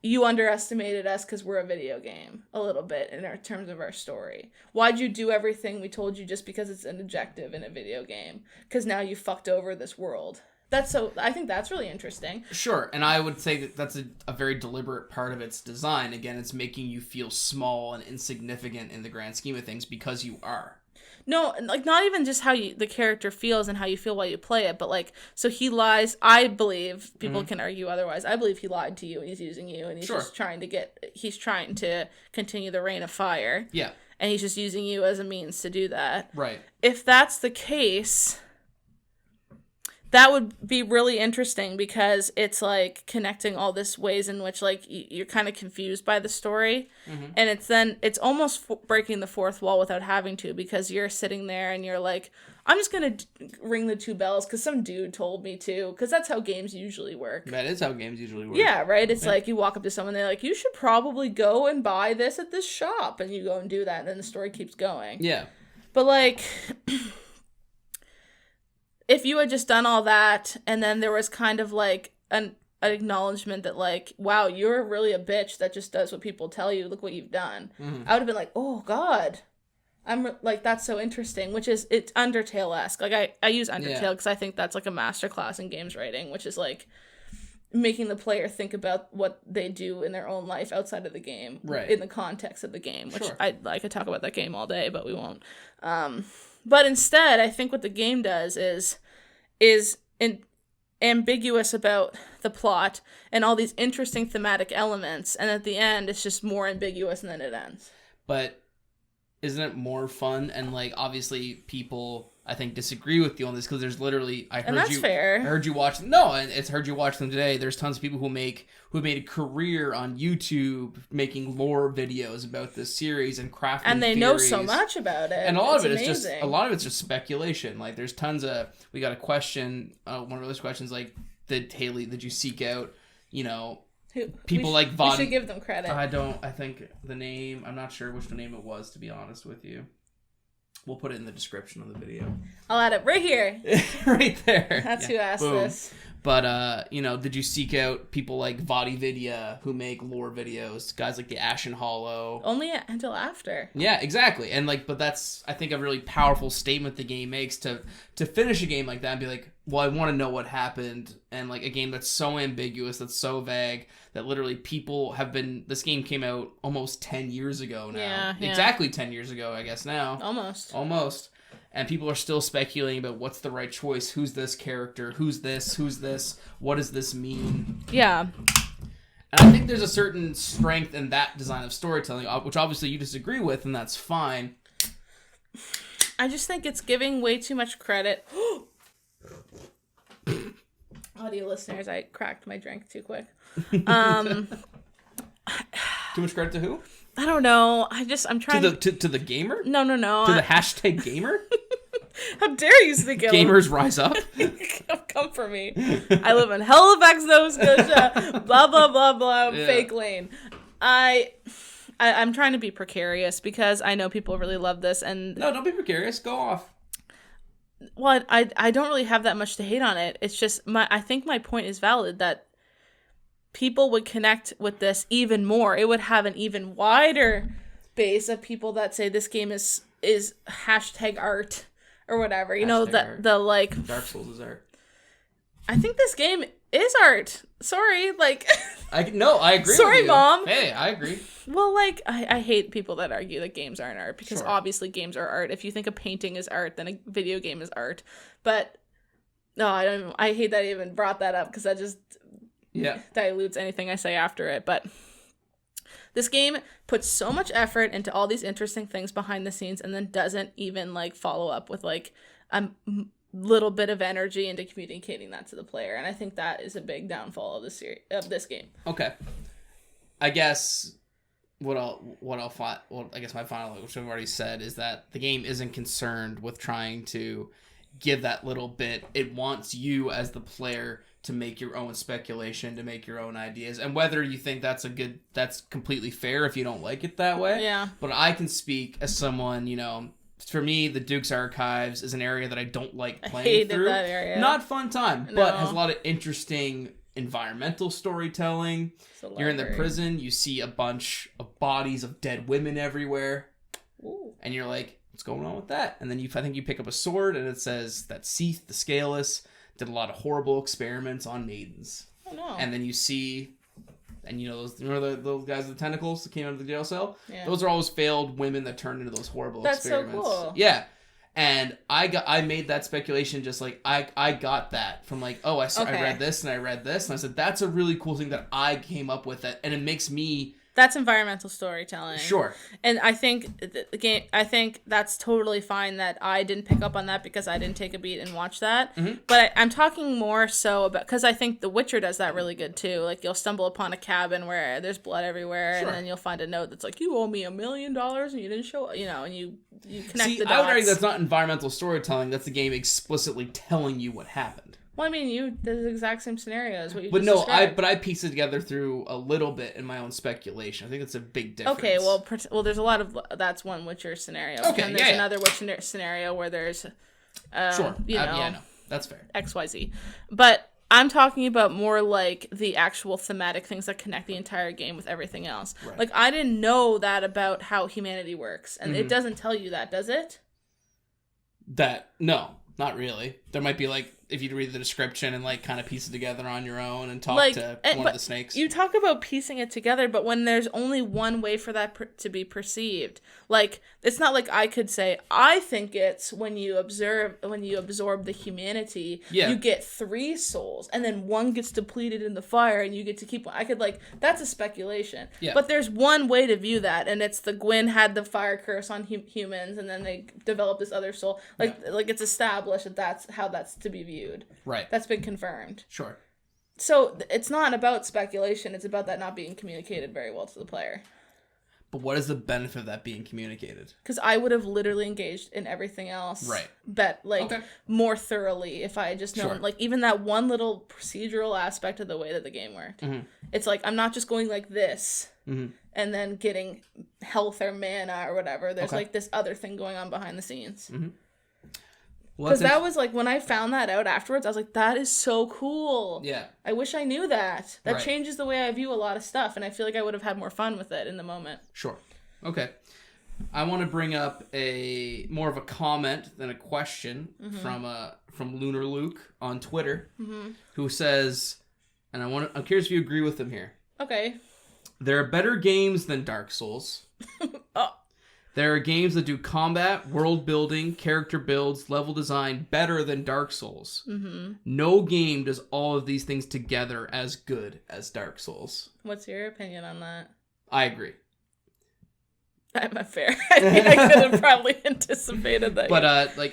you underestimated us because we're a video game a little bit in terms of our story. Why'd you do everything we told you just because it's an objective in a video game? Because now you fucked over this world. I think that's really interesting. Sure, and I would say that that's a very deliberate part of its design. Again, it's making you feel small and insignificant in the grand scheme of things, because you are. No, like, not even just how the character feels and how you feel while you play it, but, like, so he lies. I believe, people can argue otherwise, I believe he lied to you and he's using you, and he's just trying to continue the reign of fire. Yeah. And he's just using you as a means to do that. Right. If that's the case, that would be really interesting because it's like connecting all this ways in which like you're kind of confused by the story, and it's almost breaking the fourth wall without having to, because you're sitting there and you're like, I'm just gonna ring the 2 bells because some dude told me to, because that's how games usually work. That is how games usually work. Yeah, right. It's like you walk up to someone, they're like, you should probably go and buy this at this shop, and you go and do that, and then the story keeps going. Yeah, but like. If you had just done all that, and then there was kind of like an acknowledgement that like, wow, you're really a bitch that just does what people tell you, look what you've done. I would have been like, oh god, like, that's so interesting, which is, it's Undertale-esque. Like I use Undertale because I think that's like a masterclass in games writing, which is like making the player think about what they do in their own life outside of the game, right, in the context of the game, which I could talk about that game all day, but we won't. But instead, I think what the game does is ambiguous about the plot and all these interesting thematic elements, and at the end, it's just more ambiguous, and then it ends. But isn't it more fun? And like, obviously, people, I think, disagree with you on this because there's literally, fair. I heard you watch. No, and it's heard you watch them today. There's tons of people who made a career on YouTube making lore videos about this series and crafting, and they theories. know so much about it. And a lot of it's just speculation. Like, there's tons of, we got a question. One of those questions, like, did you seek out, people like Vod. We should give them credit. I think the name, I'm not sure which name it was, to be honest with you. We'll put it in the description of the video. I'll add it right here. Right there. That's who asked this. But, did you seek out people like Vodividya who make lore videos? Guys like the Ashen Hollow. Only until after. Yeah, exactly. And but that's, I think, a really powerful statement the game makes to finish a game like that and be like, well, I want to know what happened. And like a game that's so ambiguous, that's so vague, that literally people have been, this game came out almost 10 years ago now. Yeah. Exactly 10 years ago, I guess now. Almost. And people are still speculating about what's the right choice. Who's this character? Who's this? What does this mean? Yeah. And I think there's a certain strength in that design of storytelling, which obviously you disagree with, and that's fine. I just think it's giving way too much credit. Audio listeners, I cracked my drink too quick. Too much credit to who? I don't know. I'm trying to the gamer? No. To the hashtag gamer? How dare you speak of Gamers rise up? Come for me. I live in Halifax, Nova Scotia. Blah blah blah blah. Yeah. Fake lane. I'm trying to be precarious because I know people really love this, and no, don't be precarious. Go off. Well, I don't really have that much to hate on it. It's just I think my point is valid that people would connect with this even more. It would have an even wider base of people that say this game is hashtag art or whatever. The like Dark Souls is art. I think this game is art. Sorry, like I agree. Sorry, with you. Mom. Hey, I agree. Well, like I hate people that argue that games aren't art because obviously games are art. If you think a painting is art, then a video game is art. But no, I hate that I even brought that up because that just dilutes anything I say after it. But this game puts so much effort into all these interesting things behind the scenes and then doesn't even like follow up with like a little bit of energy into communicating that to the player, and I think that is a big downfall of this game. Okay, I guess I guess my final, which I've already said, is that the game isn't concerned with trying to give that little bit. It wants you as the player to make your own speculation, to make your own ideas, and whether you think that's completely fair if you don't like it that way. Yeah. But I can speak as someone, for me, the Duke's Archives is an area that I don't like playing through. That area. Not fun time, but has a lot of interesting environmental storytelling. You're in the prison, you see a bunch of bodies of dead women everywhere. Ooh. And you're like, what's going on with that? And then I think you pick up a sword and it says that Seath, the Scaleless, did a lot of horrible experiments on maidens. Oh no. And then you see, and those guys with the tentacles that came out of the jail cell? Yeah. Those are always failed women that turned into those horrible experiments. That's so cool. Yeah. And I made that speculation just like, I got that from like, I read this and I read this. And I said, that's a really cool thing that I came up with. And it makes me That's environmental storytelling. Sure. And I think the game. I think that's totally fine that I didn't pick up on that because I didn't take a beat and watch that. Mm-hmm. But I'm talking more so about because I think The Witcher does that really good too. Like you'll stumble upon a cabin where there's blood everywhere, Sure. and then you'll find a note that's like, "You owe me $1 million and you didn't show," and you connect See, the dots. I would argue that's not environmental storytelling. That's the game explicitly telling you what happened. Well, I mean, the exact same scenario as what you But just no, described. I piece it together through a little bit in my own speculation. I think that's a big difference. Okay, well, there's a lot of that's one Witcher scenario. Okay, and there's another Witcher scenario where there's, sure, yeah, no, that's fair. XYZ, but I'm talking about more like the actual thematic things that connect the entire game with everything else. Right. Like I didn't know that about how humanity works, and it doesn't tell you that, does it? No, not really. There might be like if you read the description and like kind of piece it together on your own and talk to one of the snakes. You talk about piecing it together, but when there's only one way for that to be perceived, like it's not like I could say I think it's when you absorb the humanity, you get 3 souls, and then one gets depleted in the fire, and you get to keep one. I could that's a speculation. Yeah. But there's one way to view that, and it's the Gwyn had the fire curse on humans, and then they developed this other soul. Like it's established that that's how that's to be viewed. Right. That's been confirmed. Sure. So it's not about speculation. It's about that not being communicated very well to the player. But what is the benefit of that being communicated? Because I would have literally engaged in everything else. Right. More thoroughly if I had just known, even that one little procedural aspect of the way that the game worked. Mm-hmm. It's like, I'm not just going like this and then getting health or mana or whatever. There's this other thing going on behind the scenes. Mm-hmm. Because that was when I found that out afterwards, I was like, that is so cool. Yeah. I wish I knew that. That changes the way I view a lot of stuff, and I feel like I would have had more fun with it in the moment. Sure. Okay. I want to bring up more of a comment than a question from Lunar Luke on Twitter, who says, and I'm curious if you agree with him here. Okay. There are better games than Dark Souls. Oh. There are games that do combat, world building, character builds, level design better than Dark Souls. Mm-hmm. No game does all of these things together as good as Dark Souls. What's your opinion on that? I agree. I'm not fair. I mean, I could have probably anticipated that. But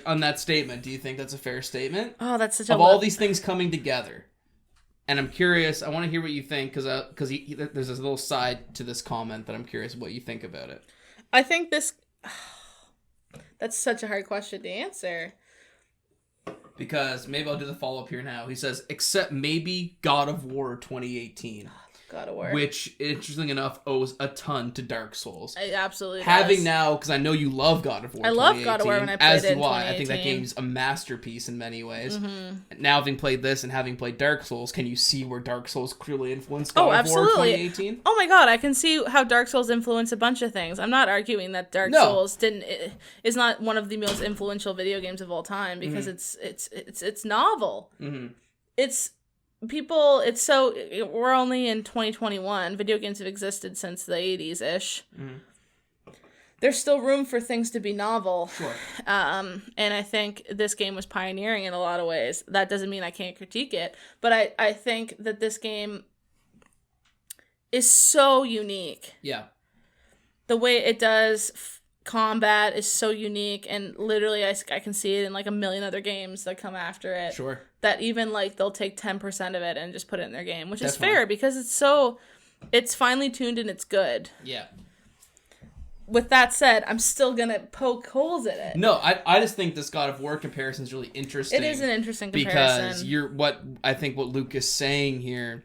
on that statement, do you think that's a fair statement? Oh, that's such a of all these things coming together. And I'm curious. I want to hear what you think because there's this little side to this comment that I'm curious what you think about it. I think that's such a hard question to answer. Because maybe I'll do the follow-up here now. He says, except maybe God of War 2018. God of War. Which, interestingly enough, owes a ton to Dark Souls. It absolutely Having does. now, because I know you love God of War 2018. I love God of War when I played it in 2018. I think that game's a masterpiece in many ways. Mm-hmm. Now, having played this and having played Dark Souls, can you see where Dark Souls clearly influenced God of War 2018? Oh my god, I can see how Dark Souls influenced a bunch of things. I'm not arguing that Dark Souls is not one of the most influential video games of all time because it's novel. Mm-hmm. We're only in 2021. Video games have existed since the 80s-ish. Mm-hmm. There's still room for things to be novel. Sure. And I think this game was pioneering in a lot of ways. That doesn't mean I can't critique it, but I think that this game is so unique. Yeah. The way it does combat is so unique, and literally I can see it in a million other games that come after it. Sure. That even they'll take 10% of it and just put it in their game, which is fair because it's finely tuned and it's good. Yeah. With that said, I'm still gonna poke holes in it. No, I just think this God of War comparison is really interesting. It is an interesting comparison because what Luke is saying here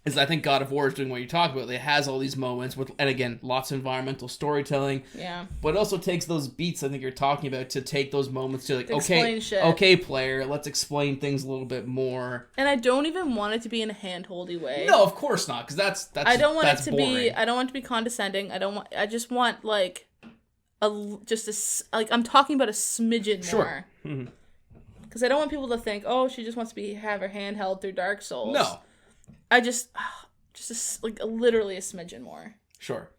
is I think God of War is doing what you're talking about. It has all these moments and again, lots of environmental storytelling. Yeah. But it also takes those beats I think you're talking about to take those moments to okay, player, let's explain things a little bit more. And I don't even want it to be in a handholdy way. No, of course not, because that's I don't want that's it to boring. be. I don't want it to be condescending. I just want I'm talking about a smidgen more. Sure. Because I don't want people to think, oh, she just wants to have her hand held through Dark Souls. No. I literally a smidgen more. Sure.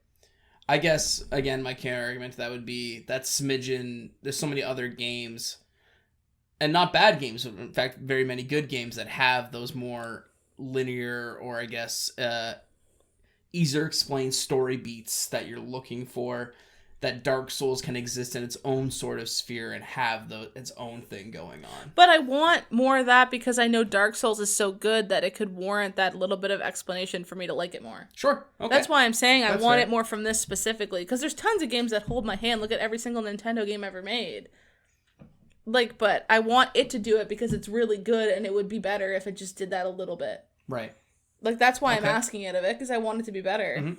I guess, again, my counter argument to that would be that smidgen, there's so many other games, and not bad games, in fact, very many good games that have those more linear or, I guess, easier explained story beats that you're looking for, that Dark Souls can exist in its own sort of sphere and have its own thing going on. But I want more of that because I know Dark Souls is so good that it could warrant that little bit of explanation for me to like it more. Sure. Okay. That's why I'm saying I want fair. it more from this specifically, because there's tons of games that hold my hand. Look at every single Nintendo game ever made. Like, but I want it to do it because it's really good, and it would be better if it just did that a little bit. Right. Like, that's why I'm asking it of it, because I want it to be better. Mm-hmm.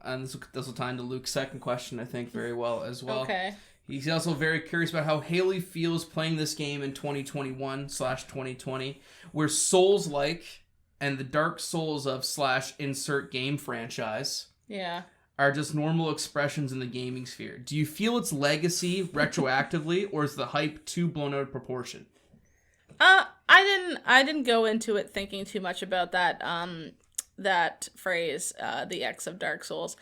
And this will tie into Luke's second question, I think, very well as well. Okay. He's also very curious about how Haley feels playing this game in 2021/2020, where Souls-like and the Dark Souls of / insert game franchise are just normal expressions in the gaming sphere. Do you feel its legacy retroactively, or is the hype too blown out of proportion? I didn't go into it thinking too much about that phrase, the X of Dark Souls,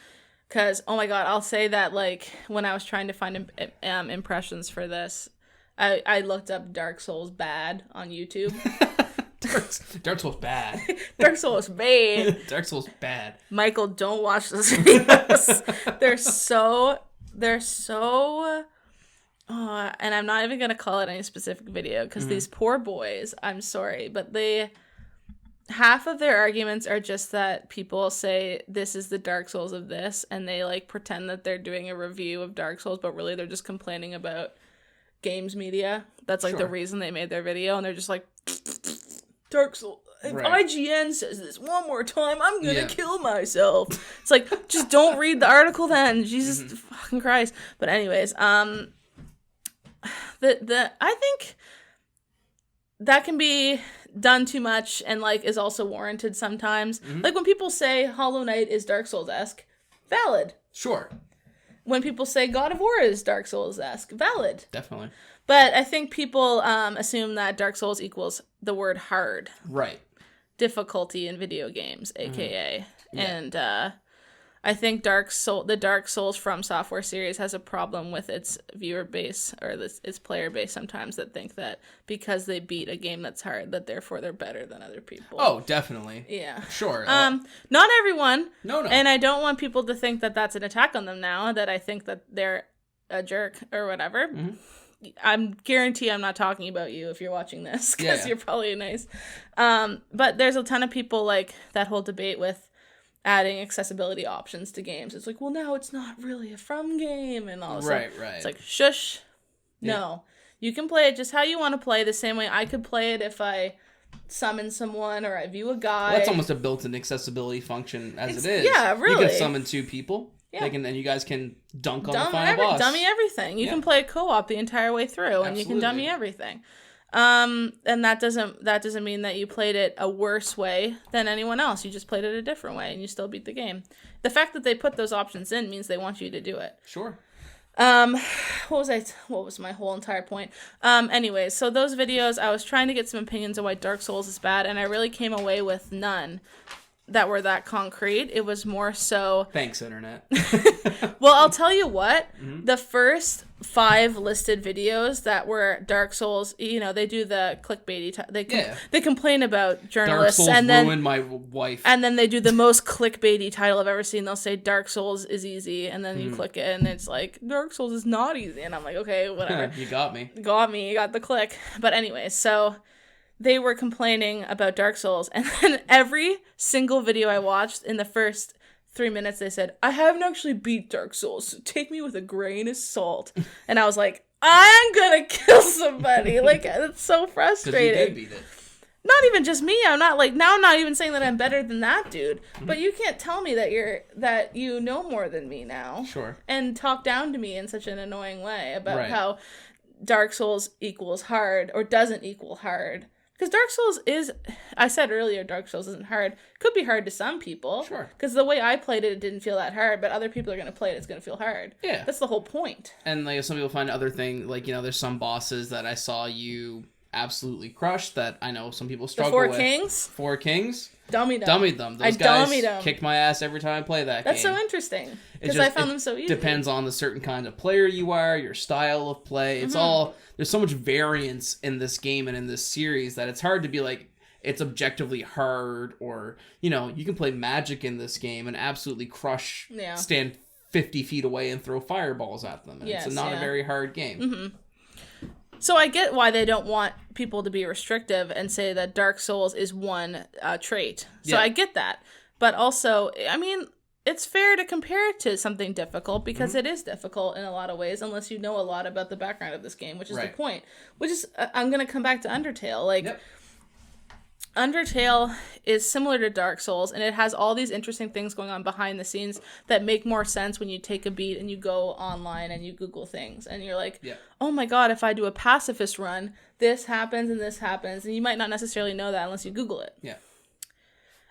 because oh my god, I'll say that, like, when I was trying to find impressions for this, I looked up Dark Souls bad on YouTube. Dark Souls bad. Dark Souls bad. Dark Souls bad. Michael, don't watch those videos. They're so and I'm not even gonna call it any specific video because these poor boys, I'm sorry, but half of their arguments are just that people say this is the Dark Souls of this, and they like pretend that they're doing a review of Dark Souls, but really they're just complaining about games media. That's like the reason they made their video, and they're just like, Dark Souls. If IGN says this one more time, I'm gonna kill myself. It's like, just don't read the article then. Jesus fucking Christ. But anyways, I think that can be done too much and like is also warranted sometimes. Like when people say Hollow Knight is Dark Souls-esque, valid. Sure. When people say God of War is Dark Souls-esque, valid. Definitely. But I think people assume that Dark Souls equals the word hard. Right. Difficulty in video games, aka. And I think the Dark Souls from Software series has a problem with its viewer base or its player base sometimes that think that because they beat a game that's hard, that therefore they're better than other people. Oh, definitely. Yeah. Sure. Not everyone. No. And I don't want people to think that that's an attack on them now, that I think that they're a jerk or whatever. I'm guarantee I'm not talking about you if you're watching this, because you're probably nice. But there's a ton of people like that whole debate with adding accessibility options to games. It's like, well, now it's not really a from game and all this stuff. Right. It's like, shush. Yeah. No. You can play it just how you want to play, the same way I could play it if I summon someone or I view a guy. Well, that's almost a built-in accessibility function as it is. Yeah, really. You can summon two people. Yeah. And you guys can dunk on the final boss. Dummy everything. You can play co-op the entire way through, and you can dummy everything. And that doesn't mean that you played it a worse way than anyone else. You just played it a different way, and you still beat the game. The fact that they put those options in means they want you to do it. Sure. What was my whole entire point? Anyways, so those videos, I was trying to get some opinions on why Dark Souls is bad, and I really came away with none that were that concrete. It was more so... Thanks, Internet. Well, I'll tell you what. The first 5 listed videos that were Dark Souls, they do the clickbaity... They complain about journalists. Dark Souls ruined my wife. And then they do the most clickbaity title I've ever seen. They'll say, Dark Souls is easy. And then you click it, and it's like, Dark Souls is not easy. And I'm like, okay, whatever. You got me. You got the click. But anyway, so... they were complaining about Dark Souls, and then every single video I watched, in the first 3 minutes, they said, I haven't actually beat Dark Souls, so take me with a grain of salt. And I was like, I'm gonna kill somebody. Like, it's so frustrating. 'Cause you did beat it. Not even just me. I'm not even saying that I'm better than that dude. But you can't tell me that you know more than me now. Sure. And talk down to me in such an annoying way about how Dark Souls equals hard or doesn't equal hard. Because Dark Souls I said earlier, Dark Souls isn't hard. Could be hard to some people. Sure. Because the way I played it didn't feel that hard, but other people are going to play it, it's going to feel hard. Yeah. That's the whole point. And like some people find other things, like, there's some bosses that I saw you absolutely crush that I know some people struggle with. 4 Kings? Dummied them. Those guys kicked my ass every time I play that game. That's so interesting. Because I found them so easy. Depends on the certain kind of player you are, your style of play. It's all... There's so much variance in this game and in this series that it's hard to be like... it's objectively hard, or, you know, you can play Magic in this game and absolutely crush, stand 50 feet away and throw fireballs at them. And it's not a very hard game. Mm-hmm. So I get why they don't want people to be restrictive and say that Dark Souls is one trait. So I get that. But also, I mean, it's fair to compare it to something difficult, because it is difficult in a lot of ways, unless you know a lot about the background of this game, which is the point. Which is, I'm going to come back to Undertale. Like, Undertale is similar to Dark Souls, and it has all these interesting things going on behind the scenes that make more sense when you take a beat and you go online and you Google things. And you're like, oh my god, if I do a pacifist run, this happens and this happens. And you might not necessarily know that unless you Google it. Yeah.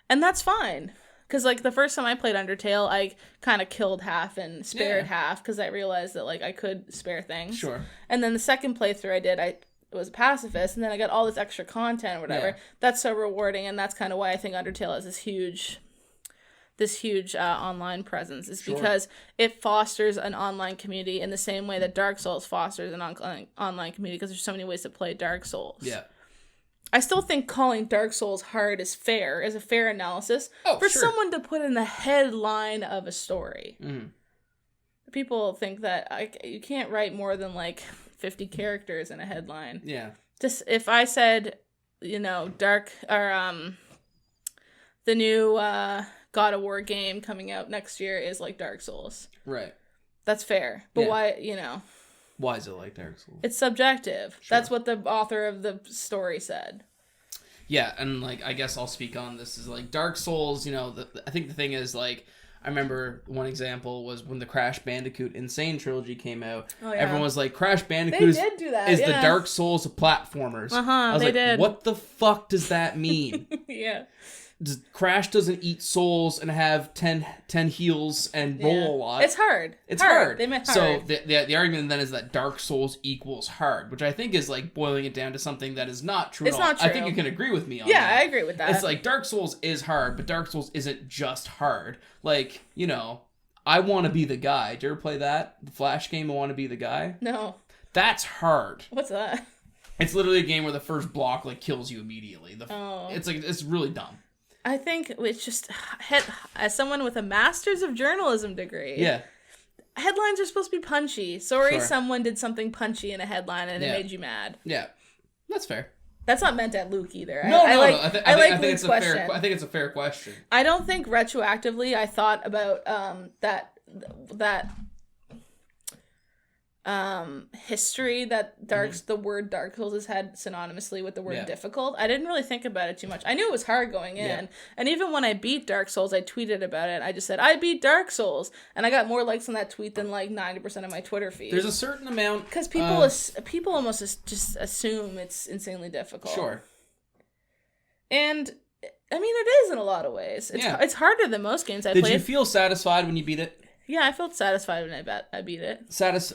And that's fine. Because, like, the first time I played Undertale, I kind of killed half and spared half, because I realized that, like, I could spare things. Sure. And then the second playthrough I did, it was a pacifist, and then I got all this extra content or whatever. That's so rewarding, and that's kind of why I think Undertale has this huge online presence, is because it fosters an online community in the same way that Dark Souls fosters an online community, because there's so many ways to play Dark Souls. Yeah. I still think calling Dark Souls hard is a fair analysis for someone to put in the headline of a story. Mm-hmm. People think that you can't write more than, like, 50 characters in a headline. Yeah. Just, if I said, you know, the new God of War game coming out next year is like Dark Souls. Right. That's fair. But why, you know... Why is it like Dark Souls? It's subjective. Sure. That's what the author of the story said. Yeah, and, like, I guess I'll speak on this. Is, like, Dark Souls, you know, I think the thing is, like, I remember one example was when the Crash Bandicoot Insane trilogy came out. Oh, yeah. Everyone was like, Crash Bandicoot is the Dark Souls of platformers. I was like, what the fuck does that mean? Yeah. Crash doesn't eat souls and have 10 heals and roll a lot. It's hard. It's hard. They meant hard. So the argument then is that Dark Souls equals hard, which I think is, like, boiling it down to something that is not true. It's not true. I think you can agree with me on that. Yeah, I agree with that. It's like Dark Souls is hard, but Dark Souls isn't just hard. Like, you know, I Want to Be the Guy. Did you ever play that? The Flash game, I Want to Be the Guy? No. That's hard. What's that? It's literally a game where the first block, like, kills you immediately. It's really dumb. I think it's just, as someone with a master's of journalism degree, headlines are supposed to be punchy. Sorry, someone did something punchy in a headline and it made you mad. Yeah, that's fair. That's not meant at Luke either. No. I think it's a fair question. I don't think retroactively I thought about that history that the word Dark Souls has had synonymously with the word difficult. I didn't really think about it too much. I knew it was hard going in, and even when I beat Dark Souls, I tweeted about it. I just said, I beat Dark Souls, and I got more likes on that tweet than, like, 90% of my Twitter feed. There's a certain amount... Because people almost just assume it's insanely difficult. Sure. And, I mean, it is in a lot of ways. It's harder than most games I played. Did you feel satisfied when you beat it? Yeah, I felt satisfied when I beat it.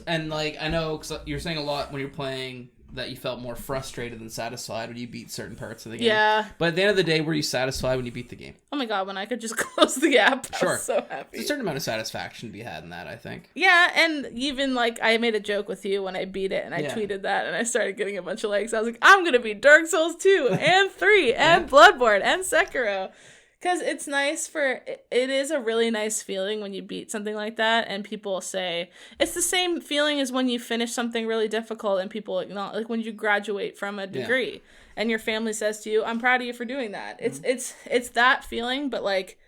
And, like, I know, because you're saying a lot when you're playing that you felt more frustrated than satisfied when you beat certain parts of the game. Yeah. But at the end of the day, were you satisfied when you beat the game? Oh my god, when I could just close the app, I was so happy. There's a certain amount of satisfaction to be had in that, I think. Yeah, and even, like, I made a joke with you when I beat it, and I tweeted that, and I started getting a bunch of likes. I was like, I'm gonna beat Dark Souls 2, and 3, and Bloodborne, and Sekiro. Because it's nice it is a really nice feeling when you beat something like that, and people say, it's the same feeling as when you finish something really difficult and people acknowledge, like when you graduate from a degree, and your family says to you, I'm proud of you for doing that. Mm-hmm. It's that feeling, but, like,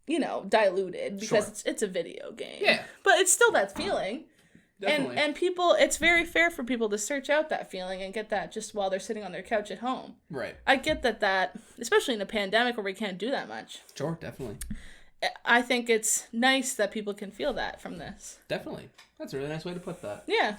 you know, diluted, because it's a video game. Yeah. But it's still that feeling. Definitely. And people, it's very fair for people to search out that feeling and get that just while they're sitting on their couch at home. Right. I get that, especially in a pandemic where we can't do that much. Sure, definitely. I think it's nice that people can feel that from this. Definitely. That's a really nice way to put that. Yeah.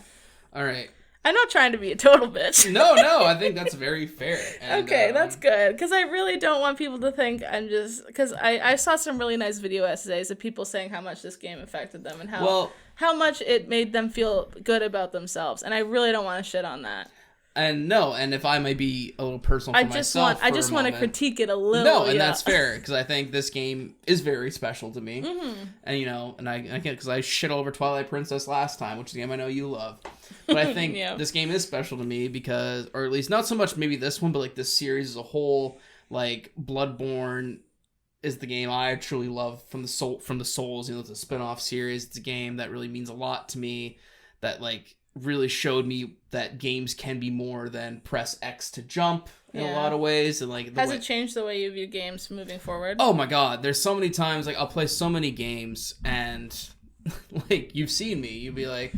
All right. I'm not trying to be a total bitch. No, I think that's very fair. And, okay, that's good. Because I really don't want people to think I'm just... Because I saw some really nice video essays of people saying how much this game affected them and how much it made them feel good about themselves. And I really don't want to shit on that. And if I may be a little personal for myself I just want to critique it a little. No, and that's fair, because I think this game is very special to me. Mm-hmm. And, you know, and I can't, because I shit all over Twilight Princess last time, which is a game I know you love. But I think this game is special to me because, or at least not so much maybe this one, but, like, this series as a whole, like Bloodborne is the game I truly love from the Souls. You know, it's a spin-off series. It's a game that really means a lot to me, that like really showed me that games can be more than press X to jump in a lot of ways. And like, has it changed the way you view games moving forward? Oh my god, there's so many times like I'll play so many games and like you've seen me, you'd be like,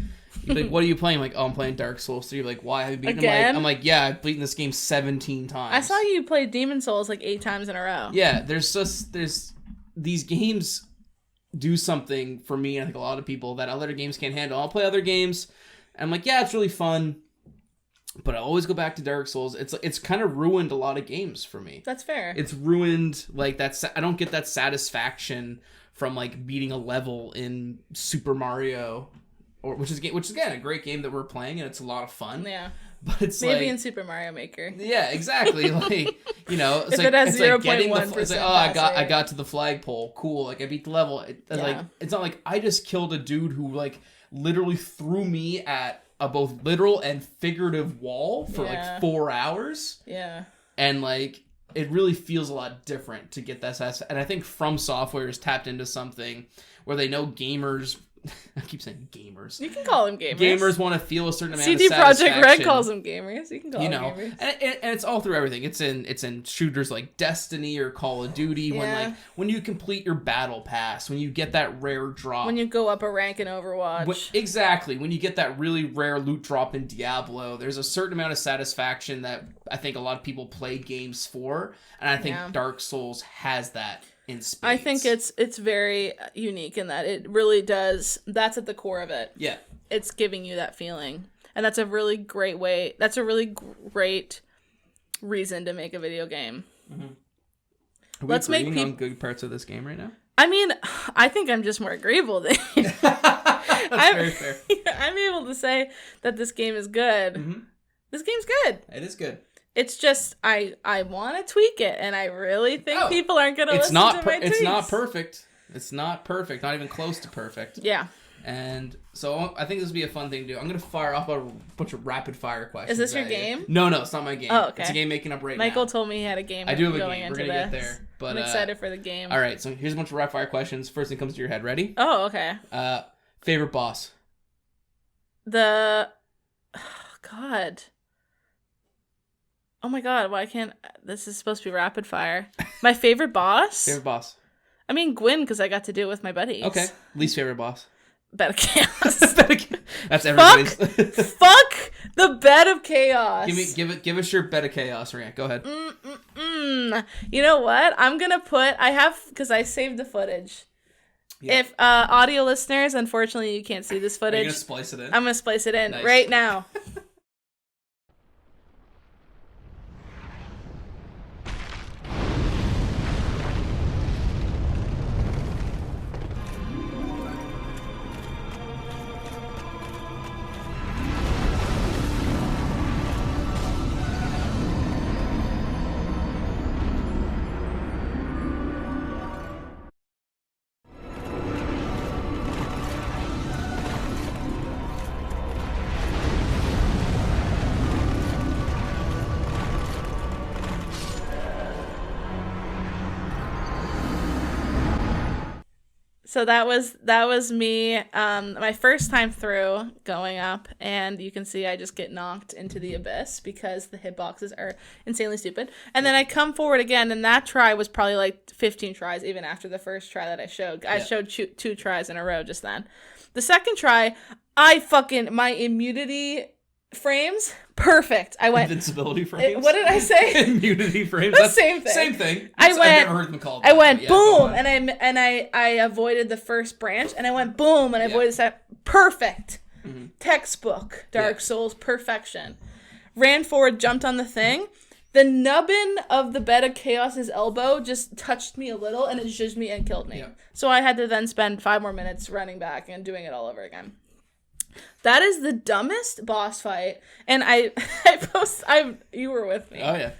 what are you playing? I'm like, oh, I'm playing Dark Souls 3. You're like, why have you beaten it? I'm like, yeah, I've beaten this game 17 times. I saw you play Demon Souls like 8 times in a row. Yeah, there's these games do something for me, and I think a lot of people, that other games can't handle. I'll play other games, and I'm like, yeah, it's really fun, but I always go back to Dark Souls. It's kind of ruined a lot of games for me. That's fair. It's ruined, like, I don't get that satisfaction from like beating a level in Super Mario, which is again a great game that we're playing, and it's a lot of fun. Yeah. But it's maybe in Super Mario Maker. Yeah, exactly. Like, you know, it's if like, it has 0.1%. Like, it's like, oh, I got to the flagpole. Cool. Like, I beat the level. Like, it's not like I just killed a dude who like literally threw me at a both literal and figurative wall for like 4 hours. Yeah. And like, it really feels a lot different to get that satisfaction. And I think From Software has tapped into something where they know gamers. I keep saying gamers. You can call them gamers. Gamers want to feel a certain amount of CD satisfaction. Projekt Red calls them gamers. You can call them gamers. And it's all through everything. It's in shooters like Destiny or Call of Duty. When you complete your battle pass, when you get that rare drop, when you go up a rank in Overwatch. Exactly. When you get that really rare loot drop in Diablo, there's a certain amount of satisfaction that I think a lot of people play games for, and I think Dark Souls has that. In spades. I think it's very unique in that it really does. That's at the core of it. Yeah, it's giving you that feeling, and that's a really great way. That's a really great reason to make a video game. Mm-hmm. Let's make on good parts of this game right now. I mean, I think I'm just more agreeable than you. That's very fair. I'm able to say that this game is good. Mm-hmm. This game's good. It is good. It's just I want to tweak it, and I really think people aren't going to listen to my tweaks. It's not perfect. It's not perfect. Not even close to perfect. Yeah. And so I think this would be a fun thing to do. I'm going to fire off a bunch of rapid fire questions. Is this your game? No, it's not my game. Oh, okay. It's a game making up right now. Michael told me he had a game. I do have a game. We're going to get there. But, I'm excited for the game. All right, so here's a bunch of rapid fire questions. First thing comes to your head. Ready? Oh, okay. Favorite boss? God. Oh my god, why can't... This is supposed to be rapid fire. My favorite boss? Favorite boss. I mean, Gwyn, because I got to do it with my buddies. Okay. Least favorite boss? Bed of Chaos. That's everybody's... Fuck the Bed of Chaos. Give us your Bed of Chaos rant. Go ahead. You know what? I'm gonna put... because I saved the footage. Yeah. If audio listeners, unfortunately, you can't see this footage. Are you gonna splice it in? I'm gonna splice it in nice. Right now. So that was me, my first time through going up, and you can see I just get knocked into the abyss because the hitboxes are insanely stupid. And then I come forward again, and that try was probably like 15 tries, even after the first try that I showed. I showed 2 tries in a row just then. The second try, my immunity frames, perfect. I went invincibility frames. What did I say? Immunity frames. That's same thing. Same thing. I've never heard them called. I went boom, and I avoided the first branch, and I went boom, and I avoided that. Perfect. Mm-hmm. Textbook Dark Souls perfection. Ran forward, jumped on the thing. The nubbin of the Bed of Chaos's elbow just touched me a little, and it zhuzhed me and killed me. Yeah. So I had to then spend 5 more minutes running back and doing it all over again. That is the dumbest boss fight, and you were with me. Oh yeah.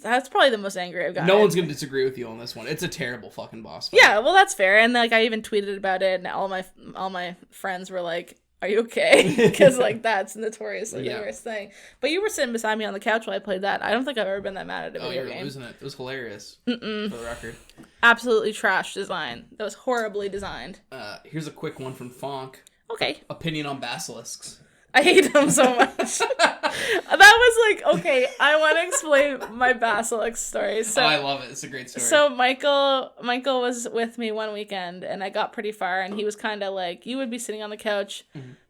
That's probably the most angry I've gotten. No one's gonna disagree with you on this one. It's a terrible fucking boss fight. Yeah, well that's fair, and like I even tweeted about it, and all my friends were like, are you okay? Because, like, that's notoriously Yeah. the worst thing. But you were sitting beside me on the couch while I played that. I don't think I've ever been that mad at a video you were game. losing it. It was hilarious. For the record. Absolutely trash design. That was horribly designed. Here's a quick one from Fonk. Okay. Opinion on basilisks. I hate them so much. That was like, okay, I want to explain my basilisk story. So, I love it. It's a great story. So Michael was with me one weekend, and I got pretty far, and he was kind of like, you would be sitting on the couch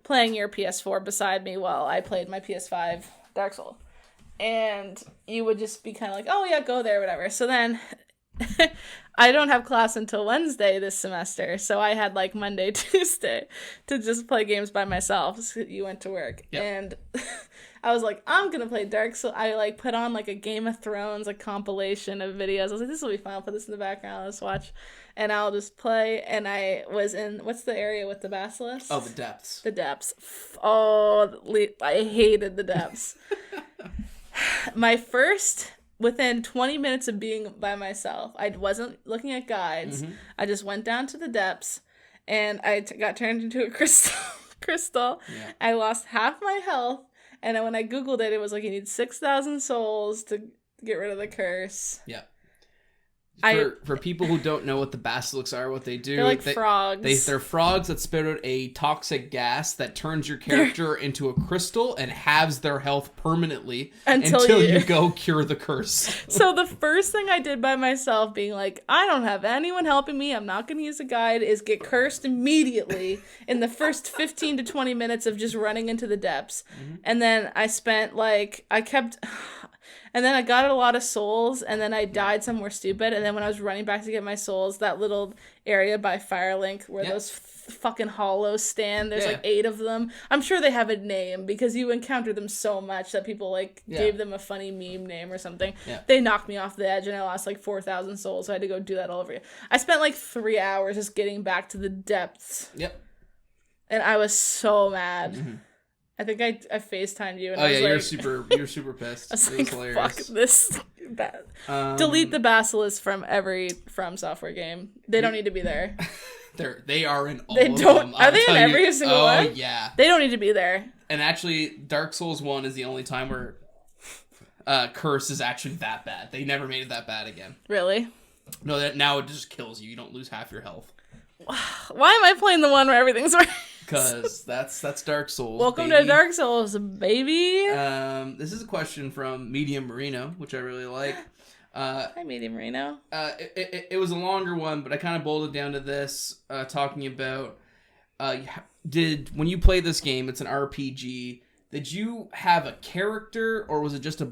playing your PS4 beside me while I played my PS5 Dark Souls. And you would just be kind of like, oh yeah, go there, whatever. So then I don't have class until Wednesday this semester, so I had like Monday, Tuesday to just play games by myself. So you went to work. Yep. And I was like, I'm gonna play Dark Souls. I like put on like a Game of Thrones, a compilation of videos. I was like, this will be fun. I'll put this in the background. Let's watch. And I'll just play. And I was in, what's the area with the basilisk? Oh, the depths. The depths. Oh, I hated the depths. My first, within 20 minutes of being by myself, I wasn't looking at guides. I just went down to the depths, and I got turned into a crystal. Yeah. I lost half my health, and then when I Googled it, it was like you need 6,000 souls to get rid of the curse. Yeah. For people who don't know what the basilisks are, what they do... They're like frogs. They're frogs that spit out a toxic gas that turns your character into a crystal and halves their health permanently until you go cure the curse. So the first thing I did by myself, being like, I don't have anyone helping me, I'm not going to use a guide, is get cursed immediately in the first 15 to 20 minutes of just running into the depths. And then I spent and then I got a lot of souls, and then I died somewhere stupid, and then when I was running back to get my souls, that little area by Firelink where those fucking hollows stand, there's like 8 of them. I'm sure they have a name, because you encounter them so much that people gave them a funny meme name or something. Yeah. They knocked me off the edge, and I lost 4,000 souls, so I had to go do that all over again. I spent 3 hours just getting back to the depths. Yep. And I was so mad. I think I FaceTimed you. And I was you're super pissed. I was it was hilarious. Fuck this. Delete the basilisk from every From Software game. They don't need to be there. They are in all of them. Are they in every single one? Oh, yeah. They don't need to be there. And actually, Dark Souls 1 is the only time where curse is actually that bad. They never made it that bad again. Really? No, now it just kills you. You don't lose half your health. Why am I playing the one where everything's right? Because that's Dark Souls. Welcome to Dark Souls, baby. This is a question from Medium Marino, which I really like. Hi, Medium Marino. It was a longer one, but I kind of boiled it down to this, talking about when you play this game, it's an RPG. Did you have a character, or was it just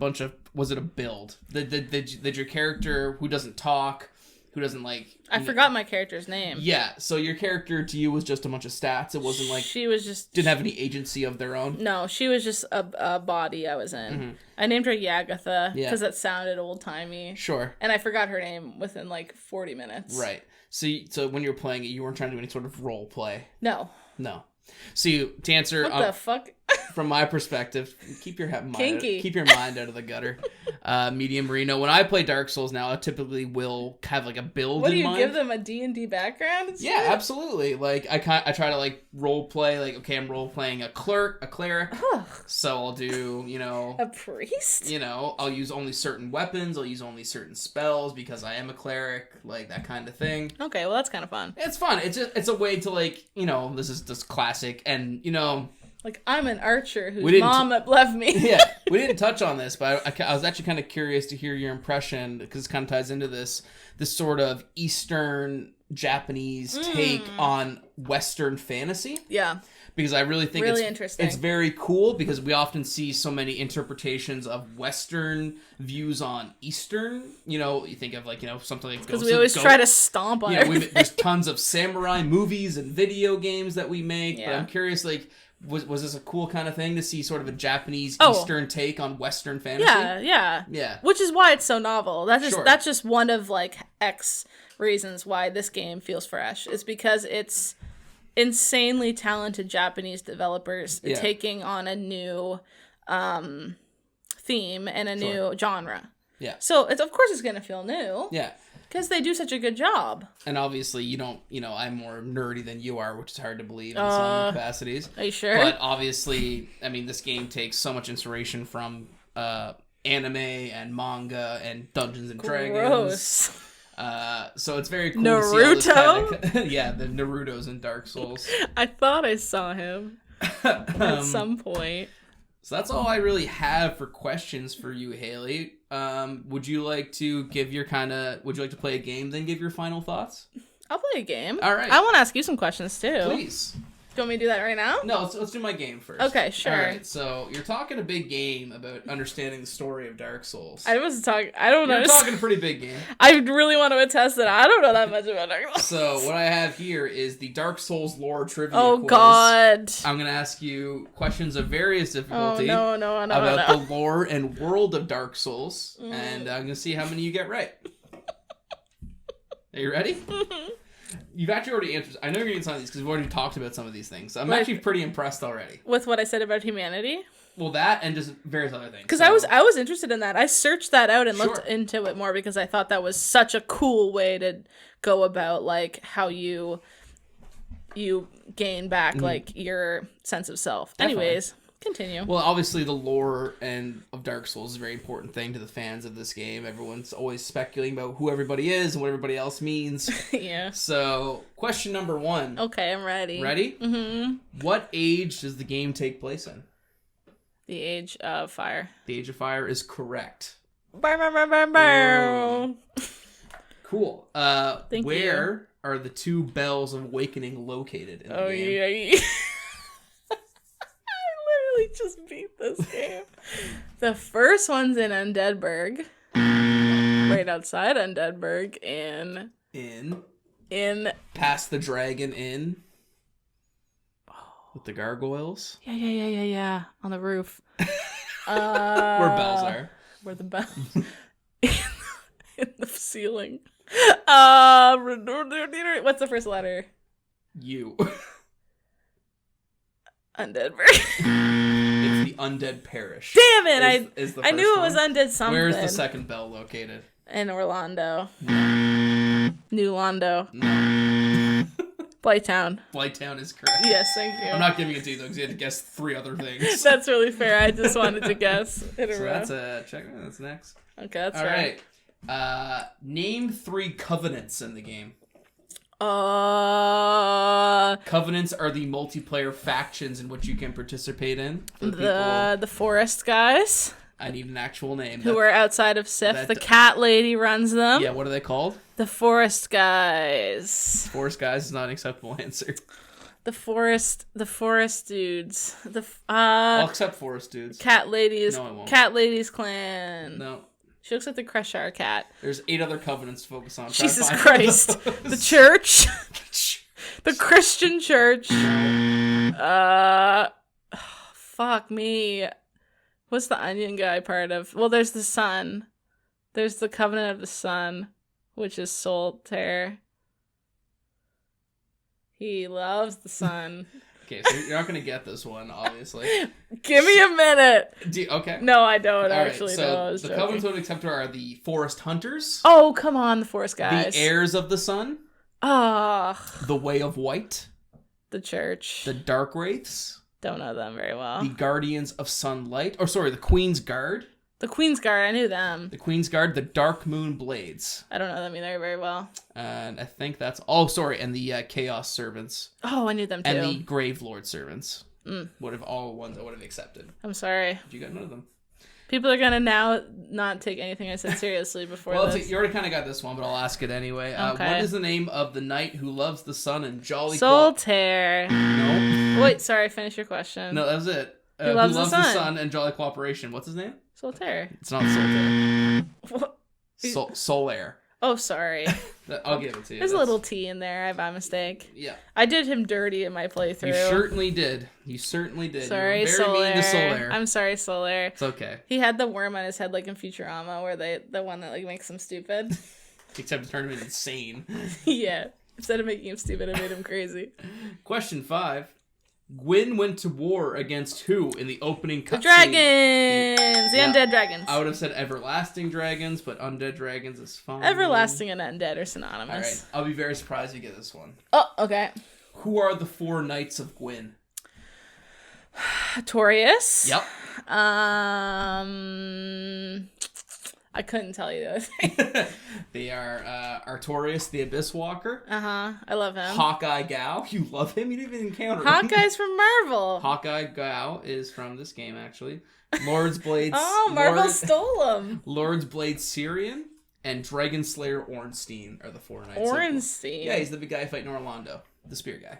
was it a build? Did your character who doesn't talk, who doesn't I forgot my character's name. Yeah, so your character to you was just a bunch of stats. It wasn't she was just didn't have any agency of their own. No, she was just a body I was in. I named her Yagatha because that sounded old timey. Sure. And I forgot her name within 40 minutes. Right. So when you were playing it, you weren't trying to do any sort of role play. No. So to answer, what the fuck? From my perspective, keep your mind out of the gutter. Medium Marino. When I play Dark Souls now, I typically will have a build. What do in you mind. Give them a D&D background? Yeah, absolutely. I try to role play. Okay, I'm role playing a cleric. So I'll do a priest. I'll use only certain weapons. I'll use only certain spells because I am a cleric. That kind of thing. Okay, well that's kind of fun. It's fun. It's a way to this is just classic and I'm an archer whose mom left me. Yeah, we didn't touch on this, but I was actually kind of curious to hear your impression because it kind of ties into this sort of Eastern Japanese take on Western fantasy. Yeah. Because I really think interesting. It's very cool because we often see so many interpretations of Western views on Eastern. You think of something like because we always try to stomp on everything. There's tons of samurai movies and video games that we make, but I'm curious Was this a cool kind of thing to see sort of a Japanese Eastern take on Western fantasy? Yeah. Which is why it's so novel. That's just one of X reasons why this game feels fresh. Is because it's insanely talented Japanese developers taking on a new theme and a new genre. Yeah. So of course it's gonna feel new. Yeah. Because they do such a good job. And obviously, you don't, I'm more nerdy than you are, which is hard to believe in some capacities. Are you sure? But obviously, I mean, this game takes so much inspiration from anime and manga and Dungeons and Dragons. Gross. So it's very cool Naruto? to see all this kind of, yeah, the Naruto's in Dark Souls. I thought I saw him at some point. So that's all I really have for questions for you, Haley. Would you like to play a game, then give your final thoughts? I'll play a game. All right. I want to ask you some questions, too. Please. Do you want me to do that right now? No, let's do my game first. Okay, sure. All right, so you're talking a big game about understanding the story of Dark Souls. I don't know. You're talking a pretty big game. I really want to attest that I don't know that much about Dark Souls. So what I have here is the Dark Souls lore trivia quiz. God. I'm going to ask you questions of various difficulty no, about the lore and world of Dark Souls, and I'm going to see how many you get right. Are you ready? You've actually already answered. I know you're getting some of these because we've already talked about some of these things. I'm actually pretty impressed already. With what I said about humanity? Well, that and just various other things. Because I was interested in that. I searched that out and looked into it more because I thought that was such a cool way to go about like how you gain back like your sense of self. Definitely. Anyways, continue. Well, obviously the lore of Dark Souls is a very important thing to the fans of this game. Everyone's always speculating about who everybody is and what everybody else means. Yeah. So, question number 1. Okay, I'm ready. Ready? Mm-hmm. What age does the game take place in? The Age of Fire. The Age of Fire is correct. Bow. Cool. Thank where are the 2 Bells of Awakening located in the game? Yeah. Just beat this game. The first one's in Undeadburg. Right outside Undeadburg in Past the Dragon Inn. With the gargoyles. Yeah. On the roof. Where bells are. Where the bells in the ceiling. What's the first letter? U. Undeadburg. It's the Undead Parish. Damn it! Is the I knew it one. was Undead something. Where's the second bell located? In Orlando. No. New Londo. No. Blighttown. Blighttown is correct. Yes, thank you. I'm not giving it to you though because you had to guess 3 other things. That's really fair. I just wanted to guess in a row. That's a check. That's next. Okay, that's all right. Name 3 covenants in the game. Covenants are the multiplayer factions in which you can participate in. The forest guys. I need an actual name. Who are outside of Sif. The cat lady runs them. Yeah, what are they called? The forest guys. Forest guys is not an acceptable answer. The forest dudes. I'll accept forest dudes. Cat ladies. No, I won't. Cat ladies clan. No. She looks like the Creshire cat. There's 8 other covenants to focus on. Jesus Christ. The church. The Christian church. Fuck me. What's the onion guy part of? Well, there's the sun. There's the covenant of the sun, which is Solitaire. He loves the sun. Okay, so you're not going to get this one, obviously. Give me a minute. Okay. No, I don't All actually. Right, so no, I was the joking. covenants of acceptor are the forest hunters. Oh, come on, the forest guys. The heirs of the sun. The way of white. The church. The dark wraiths. Don't know them very well. The guardians of sunlight. Oh, sorry, the Queen's Guard. The Queen's Guard, I knew them. The Queen's Guard, the Dark Moon Blades. I don't know them either very well. And I think that's... Oh, sorry, and the Chaos Servants. Oh, I knew them too. And the Grave Lord Servants. Would have all ones I would have accepted. I'm sorry. But you got none of them. People are going to now not take anything I said seriously before this. You already kind of got this one, but I'll ask it anyway. Okay. What is the name of the knight who loves the sun and jolly... Solitaire. No. Wait, sorry, finish your question. No, that was it. Who loves the sun and jolly cooperation. What's his name? Solitaire. It's not Solitaire. What? Solaire. Oh, sorry. I'll give it to you. There's a little T in there by mistake. Yeah. I did him dirty in my playthrough. You certainly did. Sorry, you were very mean to Solaire. I'm sorry, Solaire. It's okay. He had the worm on his head like in Futurama, where the one that like makes him stupid. Except it turned him insane. Yeah. Instead of making him stupid, it made him crazy. Question 5. Gwyn went to war against who in the opening cutscene? The dragons! The undead dragons. I would have said everlasting dragons, but undead dragons is fine. Everlasting and undead are synonymous. All right, I'll be very surprised you get this one. Oh, okay. Who are the 4 knights of Gwyn? Torius. Yep. I couldn't tell you those things. They are Artorias, the Abyss Walker. I love him. Hawkeye Gao. You love him? You didn't even encounter him. Hawkeye's from Marvel. Hawkeye Gao is from this game, actually. Lord's Blade. Oh, Marvel stole him. Lord's Blade Syrian and Dragon Slayer Ornstein are the 4 knights. Ornstein? Yeah, he's the big guy fighting Orlando. The spear guy.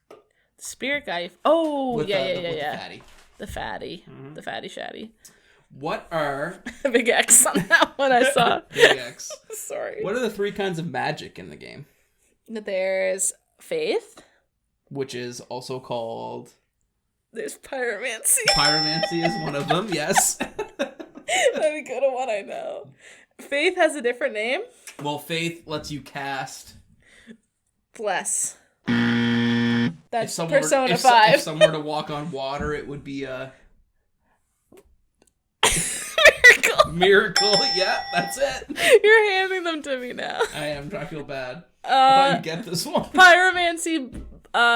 The spirit guy. Oh, With yeah. The fatty. The fatty. Mm-hmm. The fatty shatty. What are... Big X on that one I saw. Big X. Sorry. What are the 3 kinds of magic in the game? There's faith. Which is also called... There's pyromancy. Pyromancy is one of them, yes. Let me go to one I know. Faith has a different name? Well, faith lets you cast... Bless. That's Persona 5. If someone were to walk on water, it would be a... Miracle, yeah, that's it. You're handing them to me now. I am. I feel bad. I thought you'd get this one. Pyromancy,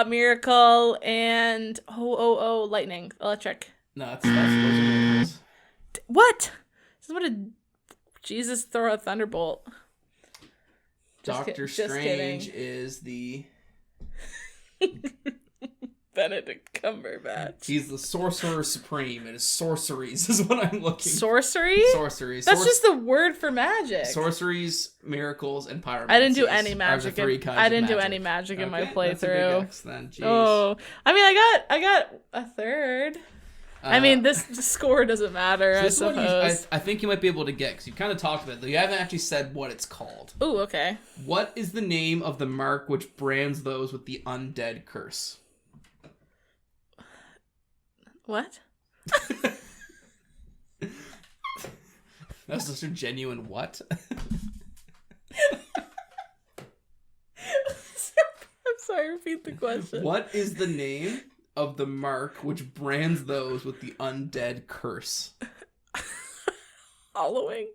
miracle, and lightning, electric. No, those are miracles. What? What a Jesus throw a thunderbolt. Doctor Strange is the Benedict Cumberbatch. He's the Sorcerer Supreme, and his sorceries is what I'm looking. Sorcery? Sorceries. That's just the word for magic. Sorceries, miracles, and pyromancies. I didn't do any magic. I didn't do any magic in my playthrough. That's a big X then. Jeez. Oh, I mean, I got a third. I mean, the score doesn't matter, I suppose. I think you might be able to get, because you kind of talked about it, though you haven't actually said what it's called. Ooh, okay. What is the name of the mark which brands those with the undead curse? What? That's such a genuine what? I'm sorry, repeat the question. What is the name of the mark which brands those with the undead curse? Hollowing?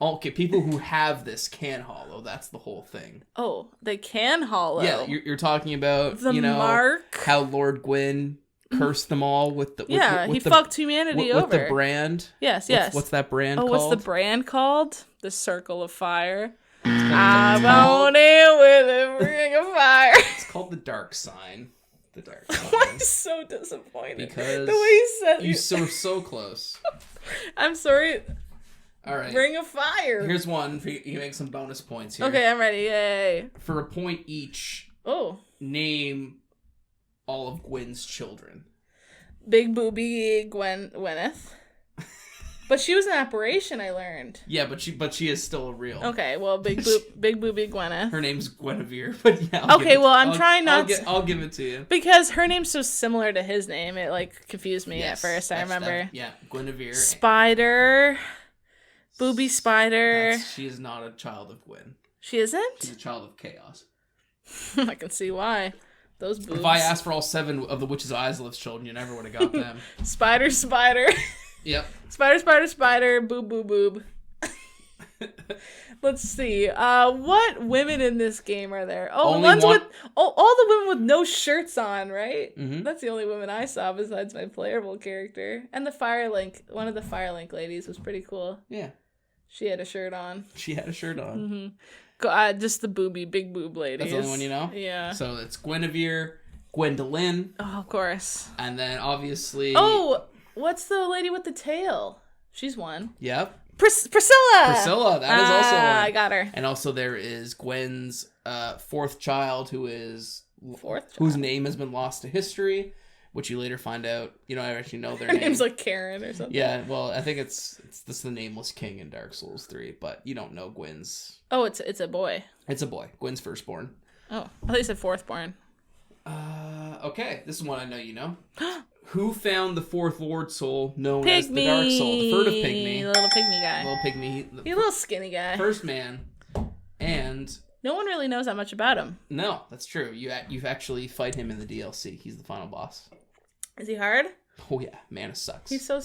Okay, people who have this can hollow. That's the whole thing. Oh, they can hollow. Yeah, you're talking about the mark. How Lord Gwyn cursed them all with the he fucked humanity over with the brand. Yes. What's that brand called? What's the brand called? The Circle of Fire. I want it with a ring of fire. It's called the Dark Sign. The Dark Sign. I'm so disappointed. Because the way you said you were so close. I'm sorry. All right. Ring of Fire. Here's one for you. You make some bonus points here. Okay, I'm ready. Yay. For a point each. Oh. Name all of Gwyn's children. Big Booby Gwyneth. But she was an apparition, I learned. Yeah, but she is still a real. Okay, well, Big Booby Gwyneth. Her name's Guinevere, but yeah. I'm trying not to. I'll give it to you. Because her name's so similar to his name, it confused me at first. I remember. Yeah, Guinevere. Spider. Booby Spider. She is not a child of Gwyn. She isn't? She's a child of Chaos. I can see why. Those boobs. If I asked for all 7 of the Witch's Islew's children, you never would have got them. Spider. Yep. Spider, boob, boob, boob. Let's see. What women in this game are there? Oh, all the women with no shirts on, right? Mm-hmm. That's the only women I saw besides my playable character. And the Firelink, one of the Firelink ladies was pretty cool. Yeah. She had a shirt on. Mm-hmm. Just the big boob ladies. That's the only one you know? Yeah. So it's Guinevere, Gwendolyn. Oh, of course. And then obviously... Oh, what's the lady with the tail? She's one. Yep. Priscilla, that is also one. I got her. And also there is Gwen's 4th child, whose name has been lost to history, which you later find out. You don't actually know their name. Her name's like Karen or something. Yeah, well, I think it's the Nameless King in Dark Souls 3, but you don't know Gwen's. Oh, it's a boy. It's a boy. Gwen's firstborn. Oh, I thought you said fourthborn. Okay, this is one I know you know. Who found the 4th Lord Soul known Pygmy. as the Dark Soul? The Furtive Pygmy. Little pygmy guy. Little pygmy. He's a little skinny guy. First man. And No one really knows that much about him. No, that's true. You actually fight him in the DLC. He's the final boss. Is he hard? Oh yeah, Mana sucks. He's so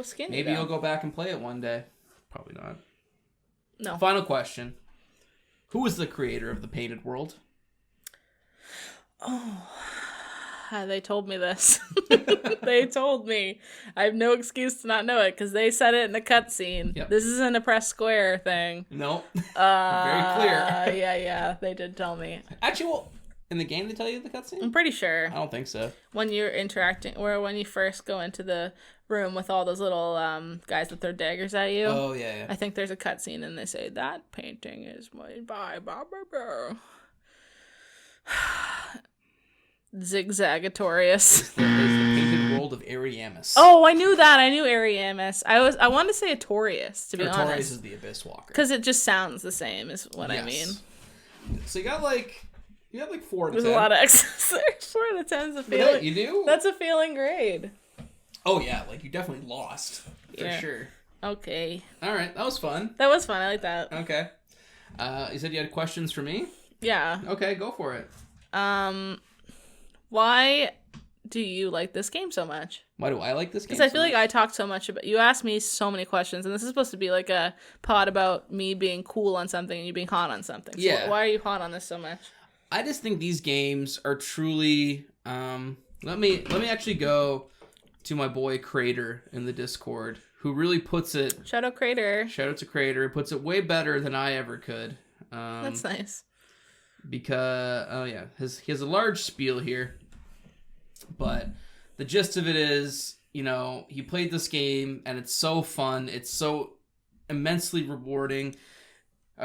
skinny. Maybe you'll go back and play it one day. Probably not. No. Final question. Who is the creator of the Painted World? Oh, they told me this. They told me. I have no excuse to not know it because they said it in the cutscene. Yep. This isn't a press square thing. No. Very clear. Yeah, they did tell me. Actually, well, in the game they tell you the cutscene? I'm pretty sure. I don't think so. When you're interacting, or when you first go into the room with all those little guys that throw daggers at you. Oh, yeah. I think there's a cutscene and they say, that painting is made by blah, blah, blah. Zigzagatorius. It's the Painted World of Ariamis. Oh, I knew that. I knew Ariamis. I wanted to say Atorius, to be honest. Atorius is the Abyss Walker. Because it just sounds the same, is what I mean. So you got like 4 out of 10. There's a lot of X's there. 4 out of 10's a failing. You do? That's a failing grade. Oh yeah, like you definitely lost for sure. Okay. All right, that was fun. That was fun. I like that. Okay. You said you had questions for me? Yeah. Okay, go for it. Why do you like this game so much? Why do I like this game? Because I feel like I talk so much about. You asked me so many questions, and this is supposed to be like a pod about me being cool on something and you being hot on something. So yeah. Why are you hot on this so much? I just think these games are truly. Let me actually go to my boy Crater in the Discord, who really puts it. Shout out Crater. Shout out to Crater. Puts it way better than I ever could. That's nice. Because he has a large spiel here, but the gist of it is, he played this game and it's so fun. It's so immensely rewarding.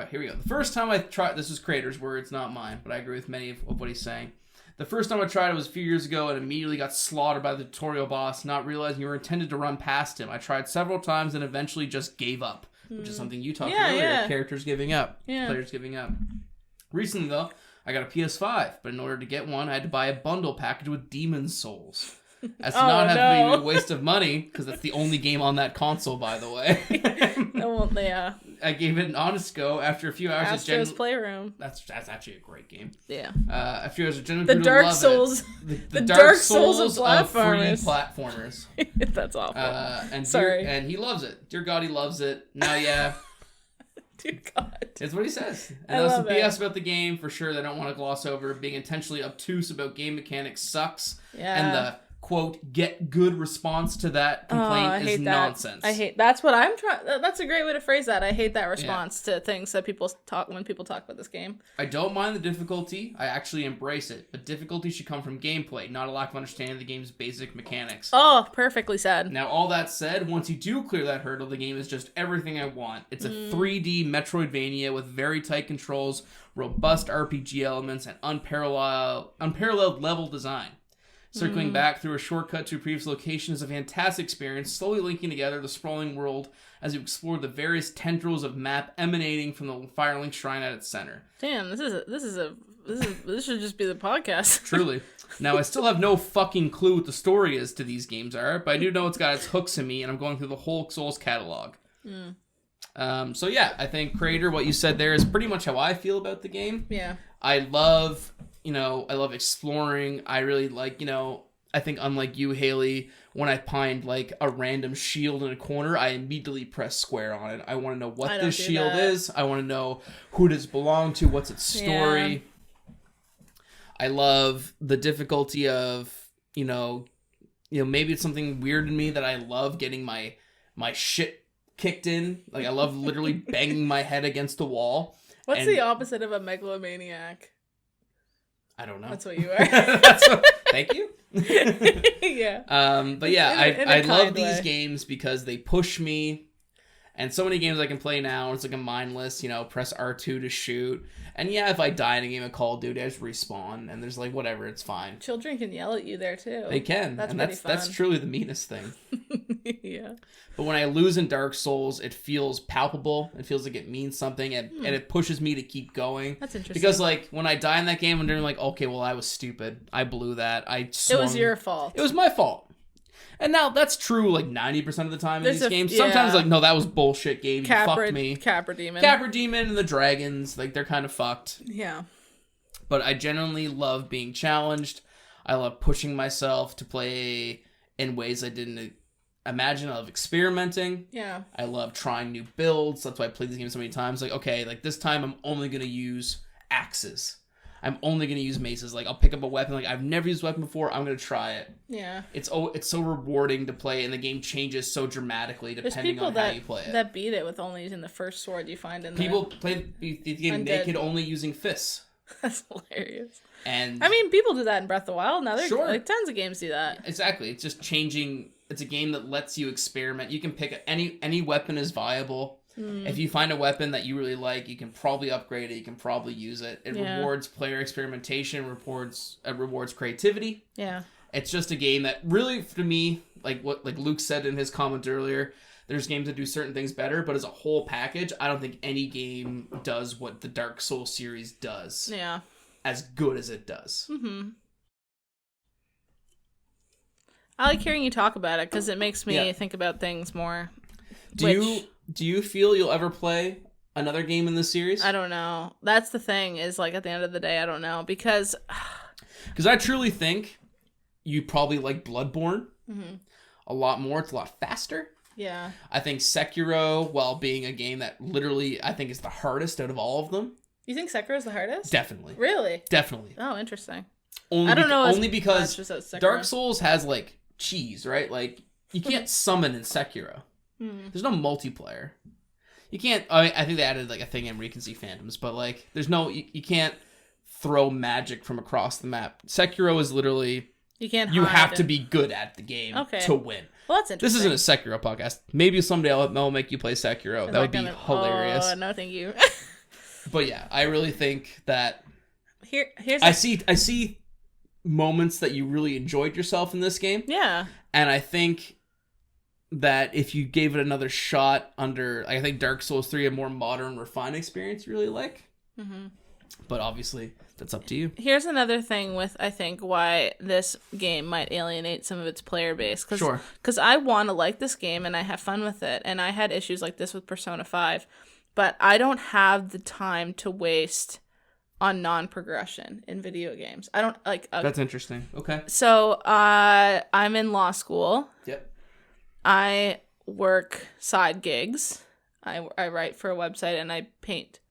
Here we go. The first time I tried, this is Crater's words, not mine, but I agree with many of what he's saying. The first time I tried it was a few years ago and immediately got slaughtered by the tutorial boss, not realizing you were intended to run past him. I tried several times and eventually just gave up, which is something you talked about earlier. Yeah. Characters giving up. Yeah. Players giving up. Recently, though, I got a PS5, but in order to get one, I had to buy a bundle package with Demon's Souls. As to not have to be a waste of money, because that's the only game on that console, by the way. I gave it an honest go after a few hours of Astro's Playroom. That's actually a great game. Yeah. A few hours of the Dark Souls. The Dark Souls of free platformers. That's awful. And he loves it. Dear God, he loves it. Now, yeah. Dear God. It's what he says. And that's some BS about the game, for sure. They don't want to gloss over. Being intentionally obtuse about game mechanics sucks. Yeah. And the, quote, get good response to that complaint is nonsense. That's what I'm trying. That's a great way to phrase that. I hate that response to things that people talk about this game. I don't mind the difficulty. I actually embrace it. But difficulty should come from gameplay, not a lack of understanding of the game's basic mechanics. Oh, perfectly said. Now, all that said, once you do clear that hurdle, the game is just everything I want. It's a 3D Metroidvania with very tight controls, robust RPG elements, and unparalleled level design. Circling back through a shortcut to a previous location is a fantastic experience, slowly linking together the sprawling world as you explore the various tendrils of map emanating from the Firelink Shrine at its center. Damn, this should just be the podcast. Truly. Now, I still have no fucking clue what the story is to these games are, but I do know it's got its hooks in me, and I'm going through the whole Souls catalog. So yeah, I think Crater, what you said there is pretty much how I feel about the game. Yeah. I love exploring. I really like, I think unlike you, Haley, when I find like a random shield in a corner, I immediately press square on it. I want to know what this shield is. I want to know who does it belong to, what's its story. Yeah. I love the difficulty of, maybe it's something weird in me that I love getting my shit kicked in. Like I love literally banging my head against the wall. What's the opposite of a megalomaniac? I don't know. That's what you are. Thank you. Yeah. But yeah, I love these games because they push me. And so many games I can play now, it's like a mindless, press R2 to shoot. And yeah, if I die in a game of Call of Duty, I just respawn. And there's like, whatever, it's fine. Children can yell at you there too. They can. That's truly the meanest thing. Yeah. But when I lose in Dark Souls, it feels palpable. It feels like it means something. And it pushes me to keep going. That's interesting. Because like, when I die in that game, I'm doing like, okay, well, I was stupid. I blew that. It was your fault. It was my fault. And now that's true like 90% of the time in There's these games. Sometimes like, no, that was bullshit game. You fucked me. Capra Demon. Capra Demon and the dragons, like they're kind of fucked. Yeah. But I genuinely love being challenged. I love pushing myself to play in ways I didn't imagine. I love experimenting. Yeah. I love trying new builds. That's why I played this game so many times. Like, okay, like this time I'm only going to use axes. I'm only going to use maces. Like, I'll pick up a weapon. Like, I've never used a weapon before. I'm going to try it. Yeah. It's so rewarding to play, and the game changes so dramatically depending on how you play it. That beat it with only using the first sword you find in People play the game naked only using fists. That's hilarious. And I mean, people do that in Breath of the Wild. Now, sure. Like, tons of games do that. Exactly. It's just changing. It's a game that lets you experiment. You can pick any weapon is viable. If you find a weapon that you really like, you can probably upgrade it. You can probably use it. It rewards player experimentation, rewards creativity. Yeah. It's just a game that really, to me, like Luke said in his comment earlier, there's games that do certain things better, but as a whole package, I don't think any game does what the Dark Souls series does. Yeah. As good as it does. Mm-hmm. I like hearing you talk about it because it makes me think about things more. Do you feel you'll ever play another game in this series? I don't know. That's the thing is, like, at the end of the day, I don't know. Because I truly think you probably like Bloodborne a lot more. It's a lot faster. Yeah. I think Sekiro, while being a game that literally I think is the hardest out of all of them. You think Sekiro is the hardest? Definitely. Really? Definitely. Oh, interesting. I don't know. Only because Dark Souls has, like, cheese, right? Like, you can't summon in Sekiro. There's no multiplayer. You can't. I think they added like a thing in where you can see phantoms, but like, there's no. You can't throw magic from across the map. Sekiro is literally. You have to be good at the game to win. Well, that's interesting. This isn't a Sekiro podcast. Maybe someday I'll make you play Sekiro. That would be hilarious. Oh no, thank you. But yeah, I really think that. Here's. I see moments that you really enjoyed yourself in this game. Yeah. And I think that if you gave it another shot under, I think Dark Souls 3, a more modern, refined experience you really like. Mm-hmm. But obviously, that's up to you. Here's another thing with, I think, why this game might alienate some of its player base. Because I want to like this game and I have fun with it. And I had issues like this with Persona 5. But I don't have the time to waste on non-progression in video games. I don't, like... That's interesting. Okay. So, I'm in law school. Yep. I work side gigs. I write for a website and I paint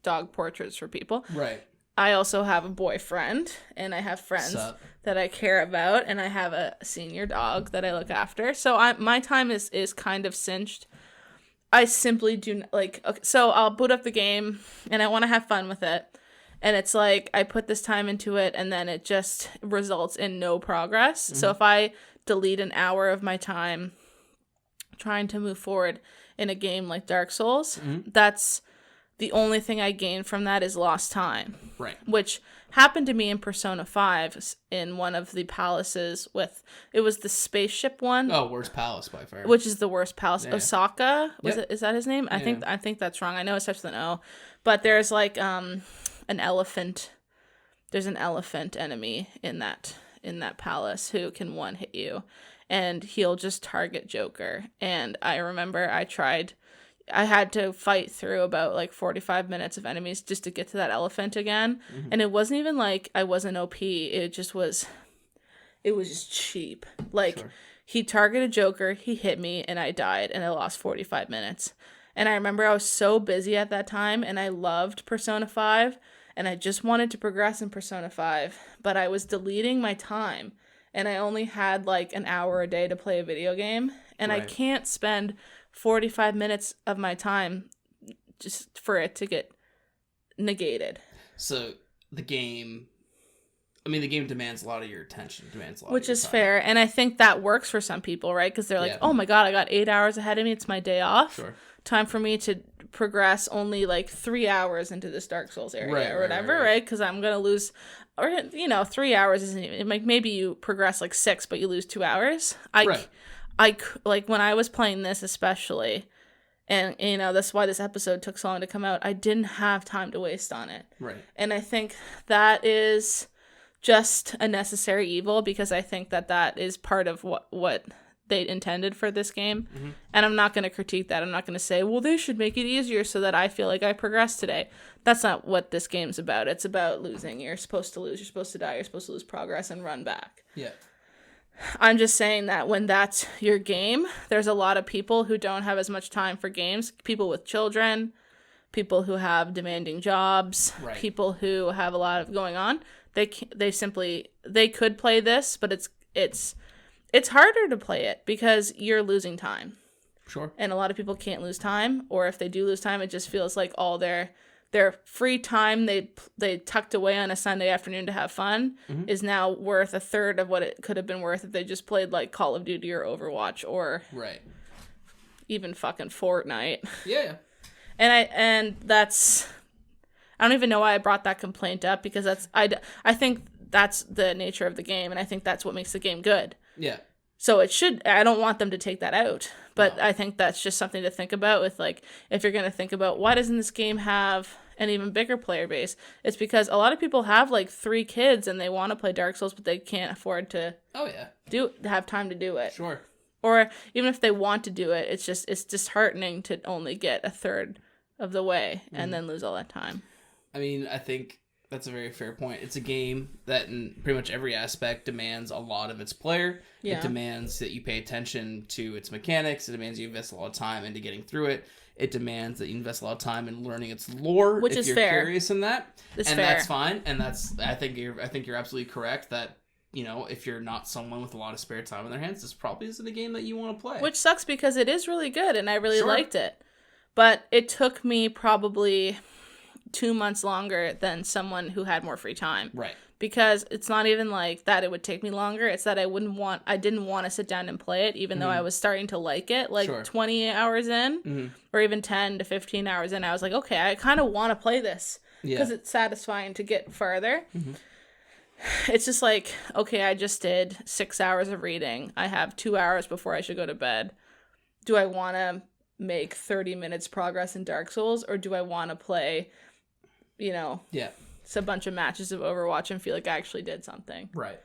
dog portraits for people. Right. I also have a boyfriend and I have friends that I care about and I have a senior dog that I look after. So my time is kind of cinched. I simply do like, okay, so I'll boot up the game and I want to have fun with it. And it's like I put this time into it and then it just results in no progress. Mm-hmm. So if I delete an hour of my time trying to move forward in a game like Dark Souls, that's the only thing I gain from that is lost time. Right. Which happened to me in Persona 5 in one of the palaces it was the spaceship one. Oh, worst palace by far. Which is the worst palace. Yeah. Osaka? Is that his name? Yeah. I think that's wrong. I know it starts with an O. But there's like an elephant. There's an elephant enemy in that palace who can one hit you. And he'll just target Joker. And I remember I had to fight through about like 45 minutes of enemies just to get to that elephant again. Mm-hmm. And it wasn't even like I wasn't OP. It was just cheap. Like, he targeted Joker, he hit me, and I died, and I lost 45 minutes. And I remember I was so busy at that time, and I loved Persona 5, and I just wanted to progress in Persona 5, but I was deleting my time. And I only had like an hour a day to play a video game. And I can't spend 45 minutes of my time just for it to get negated. So the game demands a lot of your attention. Which is fair. And I think that works for some people, right? Because they're like, oh my God, I got 8 hours ahead of me. It's my day off. Sure. Time for me to progress only like 3 hours into this Dark Souls area or whatever, right? Because I'm going to lose... Or, 3 hours isn't even... Like, maybe you progress like 6, but you lose 2 hours. I like, when I was playing this especially, and, that's why this episode took so long to come out, I didn't have time to waste on it. Right. And I think that is just a necessary evil, because I think that is part of what they intended for this game. Mm-hmm. And I'm not going to critique that. I'm not going to say, well, they should make it easier so that I feel like I progressed today. That's not what this game's about. It's about losing. You're supposed to lose. You're supposed to die. You're supposed to lose progress and run back. Yeah. I'm just saying that when that's your game, there's a lot of people who don't have as much time for games. People with children, people who have demanding jobs, right. People who have a lot of going on. They could play this, but it's harder to play it because you're losing time. Sure. And a lot of people can't lose time, or if they do lose time, it just feels like all their free time they tucked away on a Sunday afternoon to have fun mm-hmm. is now worth a third of what it could have been worth if they just played like Call of Duty or Overwatch or right. even fucking Fortnite. Yeah. And that's, I don't even know why I brought that complaint up, because I think that's the nature of the game, and I think that's what makes the game good. Yeah. So I don't want them to take that out, but no. I think that's just something to think about with, like, if you're going to think about why doesn't this game have an even bigger player base, it's because a lot of people have like 3 kids and they want to play Dark Souls, but they can't afford to have time to do it. Sure. Or even if they want to do it, it's disheartening to only get a third of the way and then lose all that time. I mean, I think that's a very fair point. It's a game that in pretty much every aspect demands a lot of its player. Yeah. It demands that you pay attention to its mechanics. It demands you invest a lot of time into getting through it. It demands that you invest a lot of time in learning its lore, which if is you're fair. Curious in that. It's and fair. That's fine. And I think you're absolutely correct that, you know, if you're not someone with a lot of spare time in their hands, this probably isn't a game that you want to play. Which sucks because it is really good and I really liked it. But it took me probably 2 months longer than someone who had more free time. Right. Because it's not even like that it would take me longer. It's that I didn't want to sit down and play it, even though I was starting to like it. Like 20 hours in, or even 10 to 15 hours in, I was like, okay, I kind of want to play this. Because it's satisfying to get farther. Mm-hmm. It's just like, okay, I just did 6 hours of reading. I have 2 hours before I should go to bed. Do I want to make 30 minutes progress in Dark Souls, or do I want to play, you know, it's a bunch of matches of Overwatch and feel like I actually did something? Right.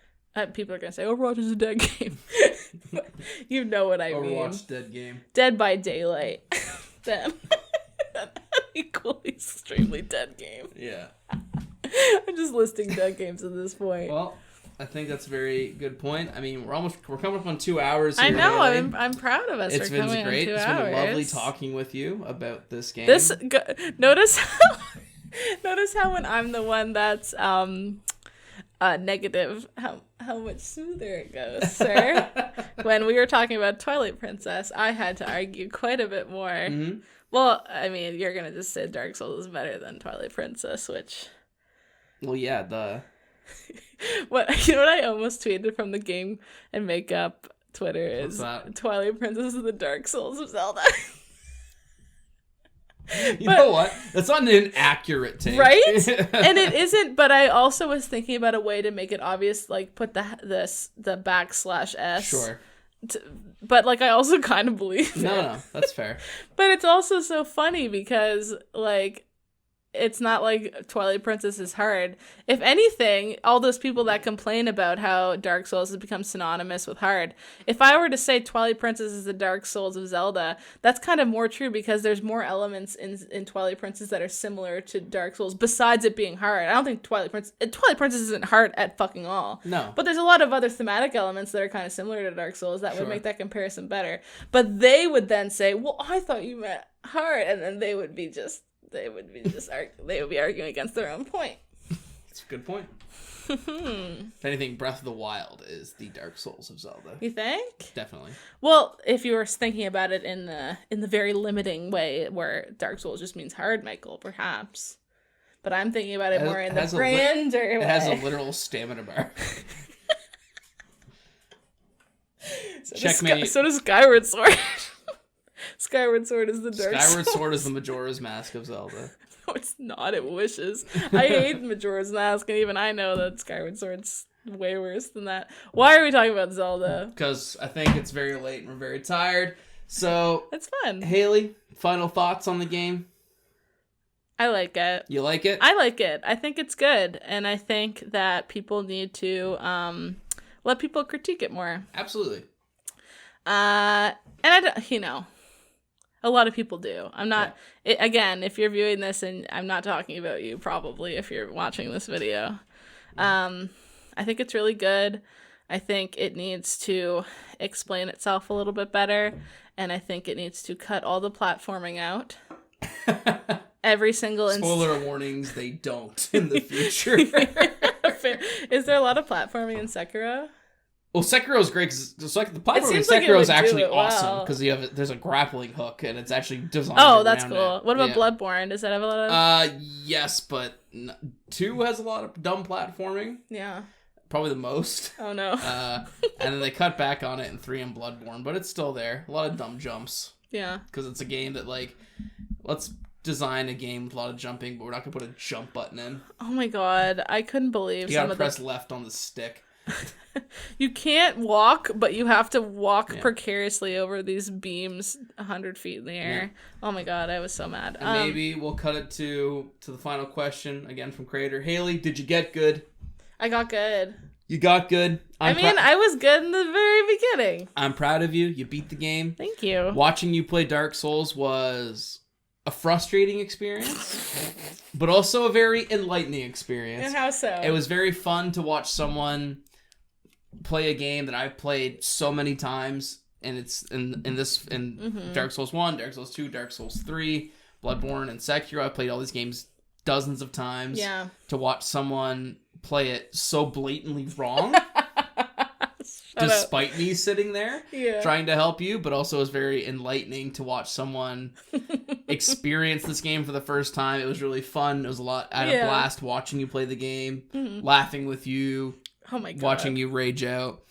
People are going to say, Overwatch is a dead game. You know what I mean. Overwatch, dead game. Dead by Daylight. Them. Equally extremely dead game. Yeah. I'm just listing dead games at this point. Well, I think that's a very good point. I mean, we're coming up on 2 hours here. I know. I'm proud of us. It's been great. It's been lovely talking with you about this game. Notice how when I'm the one that's negative, how much smoother it goes, sir. When we were talking about Twilight Princess, I had to argue quite a bit more. Mm-hmm. Well, I mean, you're gonna just say Dark Souls is better than Twilight Princess, which. Well, yeah, what I almost tweeted from the Game and Makeup Twitter is Twilight Princess is the Dark Souls of Zelda. You know what? That's not an inaccurate take. Right? And it isn't, but I also was thinking about a way to make it obvious, like put the \S. Sure. But like I also kind of believe No, that's fair. But it's also so funny because like it's not like Twilight Princess is hard. If anything, all those people that complain about how Dark Souls has become synonymous with hard, if I were to say Twilight Princess is the Dark Souls of Zelda, that's kind of more true because there's more elements in Twilight Princess that are similar to Dark Souls besides it being hard. I don't think Twilight Princess isn't hard at fucking all. No. But there's a lot of other thematic elements that are kind of similar to Dark Souls that would make that comparison better. But they would then say, well, I thought you meant hard, and then they would be arguing against their own point. That's a good point. If anything, Breath of the Wild is the Dark Souls of Zelda. You think? Definitely. Well, if you were thinking about it in the very limiting way where Dark Souls just means hard, Michael, perhaps. But I'm thinking about it more in the grander way. It has a literal stamina bar. Checkmate. So does Skyward Sword. Skyward Sword is the Dark Souls. Skyward Sword is the Majora's Mask of Zelda. No, it's not. It wishes. I hate Majora's Mask, and even I know that Skyward Sword's way worse than that. Why are we talking about Zelda? Because I think it's very late and we're very tired. So it's fun. Haley, final thoughts on the game? I like it. You like it? I like it. I think it's good. And I think that people need to let people critique it more. Absolutely. And I don't, a lot of people do. I'm not, again, if you're viewing this, and I'm not talking about you probably if you're watching this video. I think it's really good. I think it needs to explain itself a little bit better. And I think it needs to cut all the platforming out. Every single spoiler warnings, they don't in the future. Is there a lot of platforming in Sekiro? Well, Sekiro's great because the platforming in Sekiro is actually awesome because there's a grappling hook and it's actually designed. Oh, that's cool. What about Bloodborne? Does that have a lot of? Yes, but 2 has a lot of dumb platforming. Yeah. Probably the most. Oh no. And then they cut back on it in 3 and Bloodborne, but it's still there. A lot of dumb jumps. Yeah. Because it's a game that let's design a game with a lot of jumping, but we're not gonna put a jump button in. Oh my god, I couldn't believe you gotta press left on the stick. You can't walk, but you have to walk precariously over these beams 100 feet in the air. Yeah. Oh my god, I was so mad. And maybe we'll cut it to the final question again from creator Haley. Did you get good? I got good. You got good. I was good in the very beginning. I'm proud of you. You beat the game. Thank you. Watching you play Dark Souls was a frustrating experience, but also a very enlightening experience. And how so? It was very fun to watch someone play a game that I've played so many times, and it's in Dark Souls 1, Dark Souls 2, Dark Souls 3, Bloodborne, and Sekiro. I've played all these games dozens of times. Yeah. To watch someone play it so blatantly wrong. Despite me sitting there trying to help you, but also it was very enlightening to watch someone experience this game for the first time. It was really fun. It was I had a blast watching you play the game, laughing with you, oh my God, watching you rage out.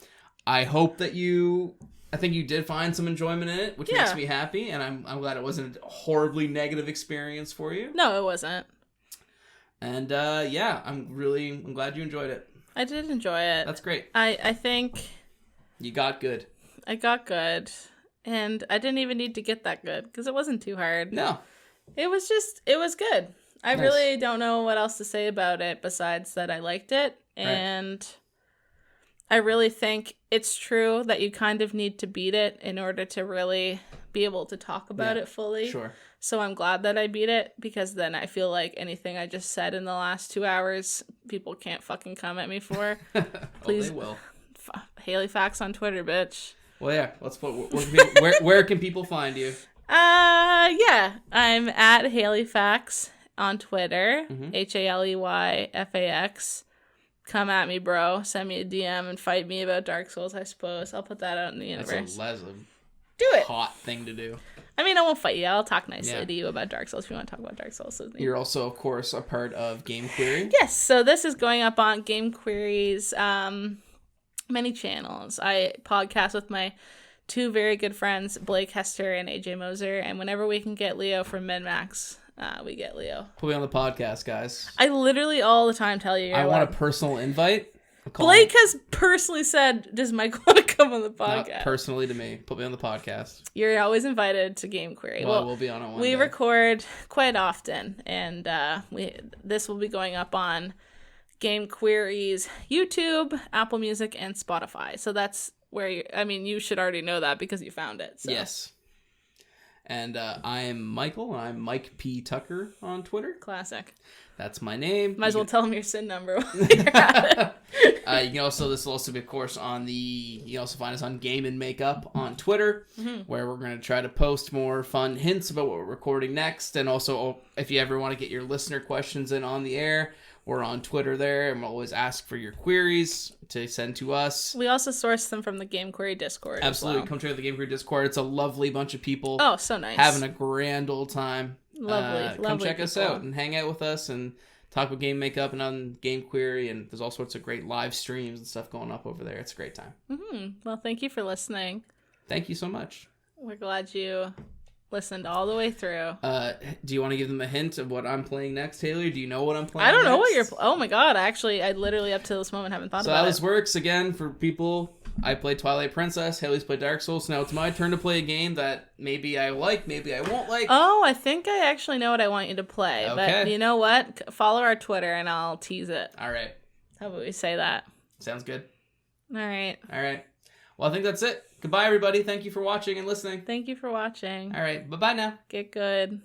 I hope that I think you did find some enjoyment in it, which makes me happy, and I'm glad it wasn't a horribly negative experience for you. No, it wasn't. And I'm glad you enjoyed it. I did enjoy it. That's great. I think you got good. I got good. And I didn't even need to get that good because it wasn't too hard. No. It was good. I really don't know what else to say about it besides that I liked it. And I really think it's true that you kind of need to beat it in order to really be able to talk about it fully. Sure. So I'm glad that I beat it because then I feel like anything I just said in the last 2 hours, people can't fucking come at me for. Please. They will. Haley Fax on Twitter, bitch. Well, yeah. Let's put where can people find you? I'm at Haley Fax on Twitter. HALEYFAX. Come at me, bro. Send me a DM and fight me about Dark Souls, I suppose. I'll put that out in the universe. That's a do it. Hot thing to do. I mean, I won't fight you. I'll talk nicely to you about Dark Souls if you want to talk about Dark Souls with me. You're also, of course, a part of Game Query. Yes, so this is going up on Game Query's many channels. I podcast with my 2 very good friends, Blake Hester and AJ Moser, and whenever we can get Leo from MinMax, we get Leo. Put me on the podcast, guys. I literally all the time tell you. I want a personal invite. Blake has personally said, does Mike want to come on the podcast? Not personally to me. Put me on the podcast. You're always invited to Game Query. Well, we'll be on it one day. We record quite often, and this will be going up on Game Query's YouTube, Apple Music, and Spotify. So that's where you should already know that because you found it. So. Yes. And I'm Michael, and I'm Mike P. Tucker on Twitter. Classic. That's my name. Might as well tell them your SIN number while you're at it. You can also, this will also be, of course, you can also find us on Game and Makeup on Twitter, where we're going to try to post more fun hints about what we're recording next. And also, if you ever want to get your listener questions in on the air, we're on Twitter there, and we'll always ask for your queries to send to us. We also source them from the Game Query Discord. Absolutely. As well. Come to the Game Query Discord. It's a lovely bunch of people. Oh, so nice. Having a grand old time. Lovely. Come check us out and hang out with us and talk about Game Makeup and on Game Query. And there's all sorts of great live streams and stuff going up over there. It's a great time. Well, thank you for listening. Thank you so much. We're glad you listened all the way through. Do you want to give them a hint of what I'm playing next, Taylor? Do you know what I'm playing I don't know next? what you're... Oh my god, actually, I literally up to this moment haven't thought about it. So how this works, again, for people I played Twilight Princess. Haley's played Dark Souls. So now it's my turn to play a game that maybe I like, maybe I won't like. Oh, I think I actually know what I want you to play. Okay. But you know what? Follow our Twitter and I'll tease it. All right. How about we say that? Sounds good. All right. Well, I think that's it. Goodbye, everybody. Thank you for watching and listening. Thank you for watching. All right. Bye-bye now. Get good.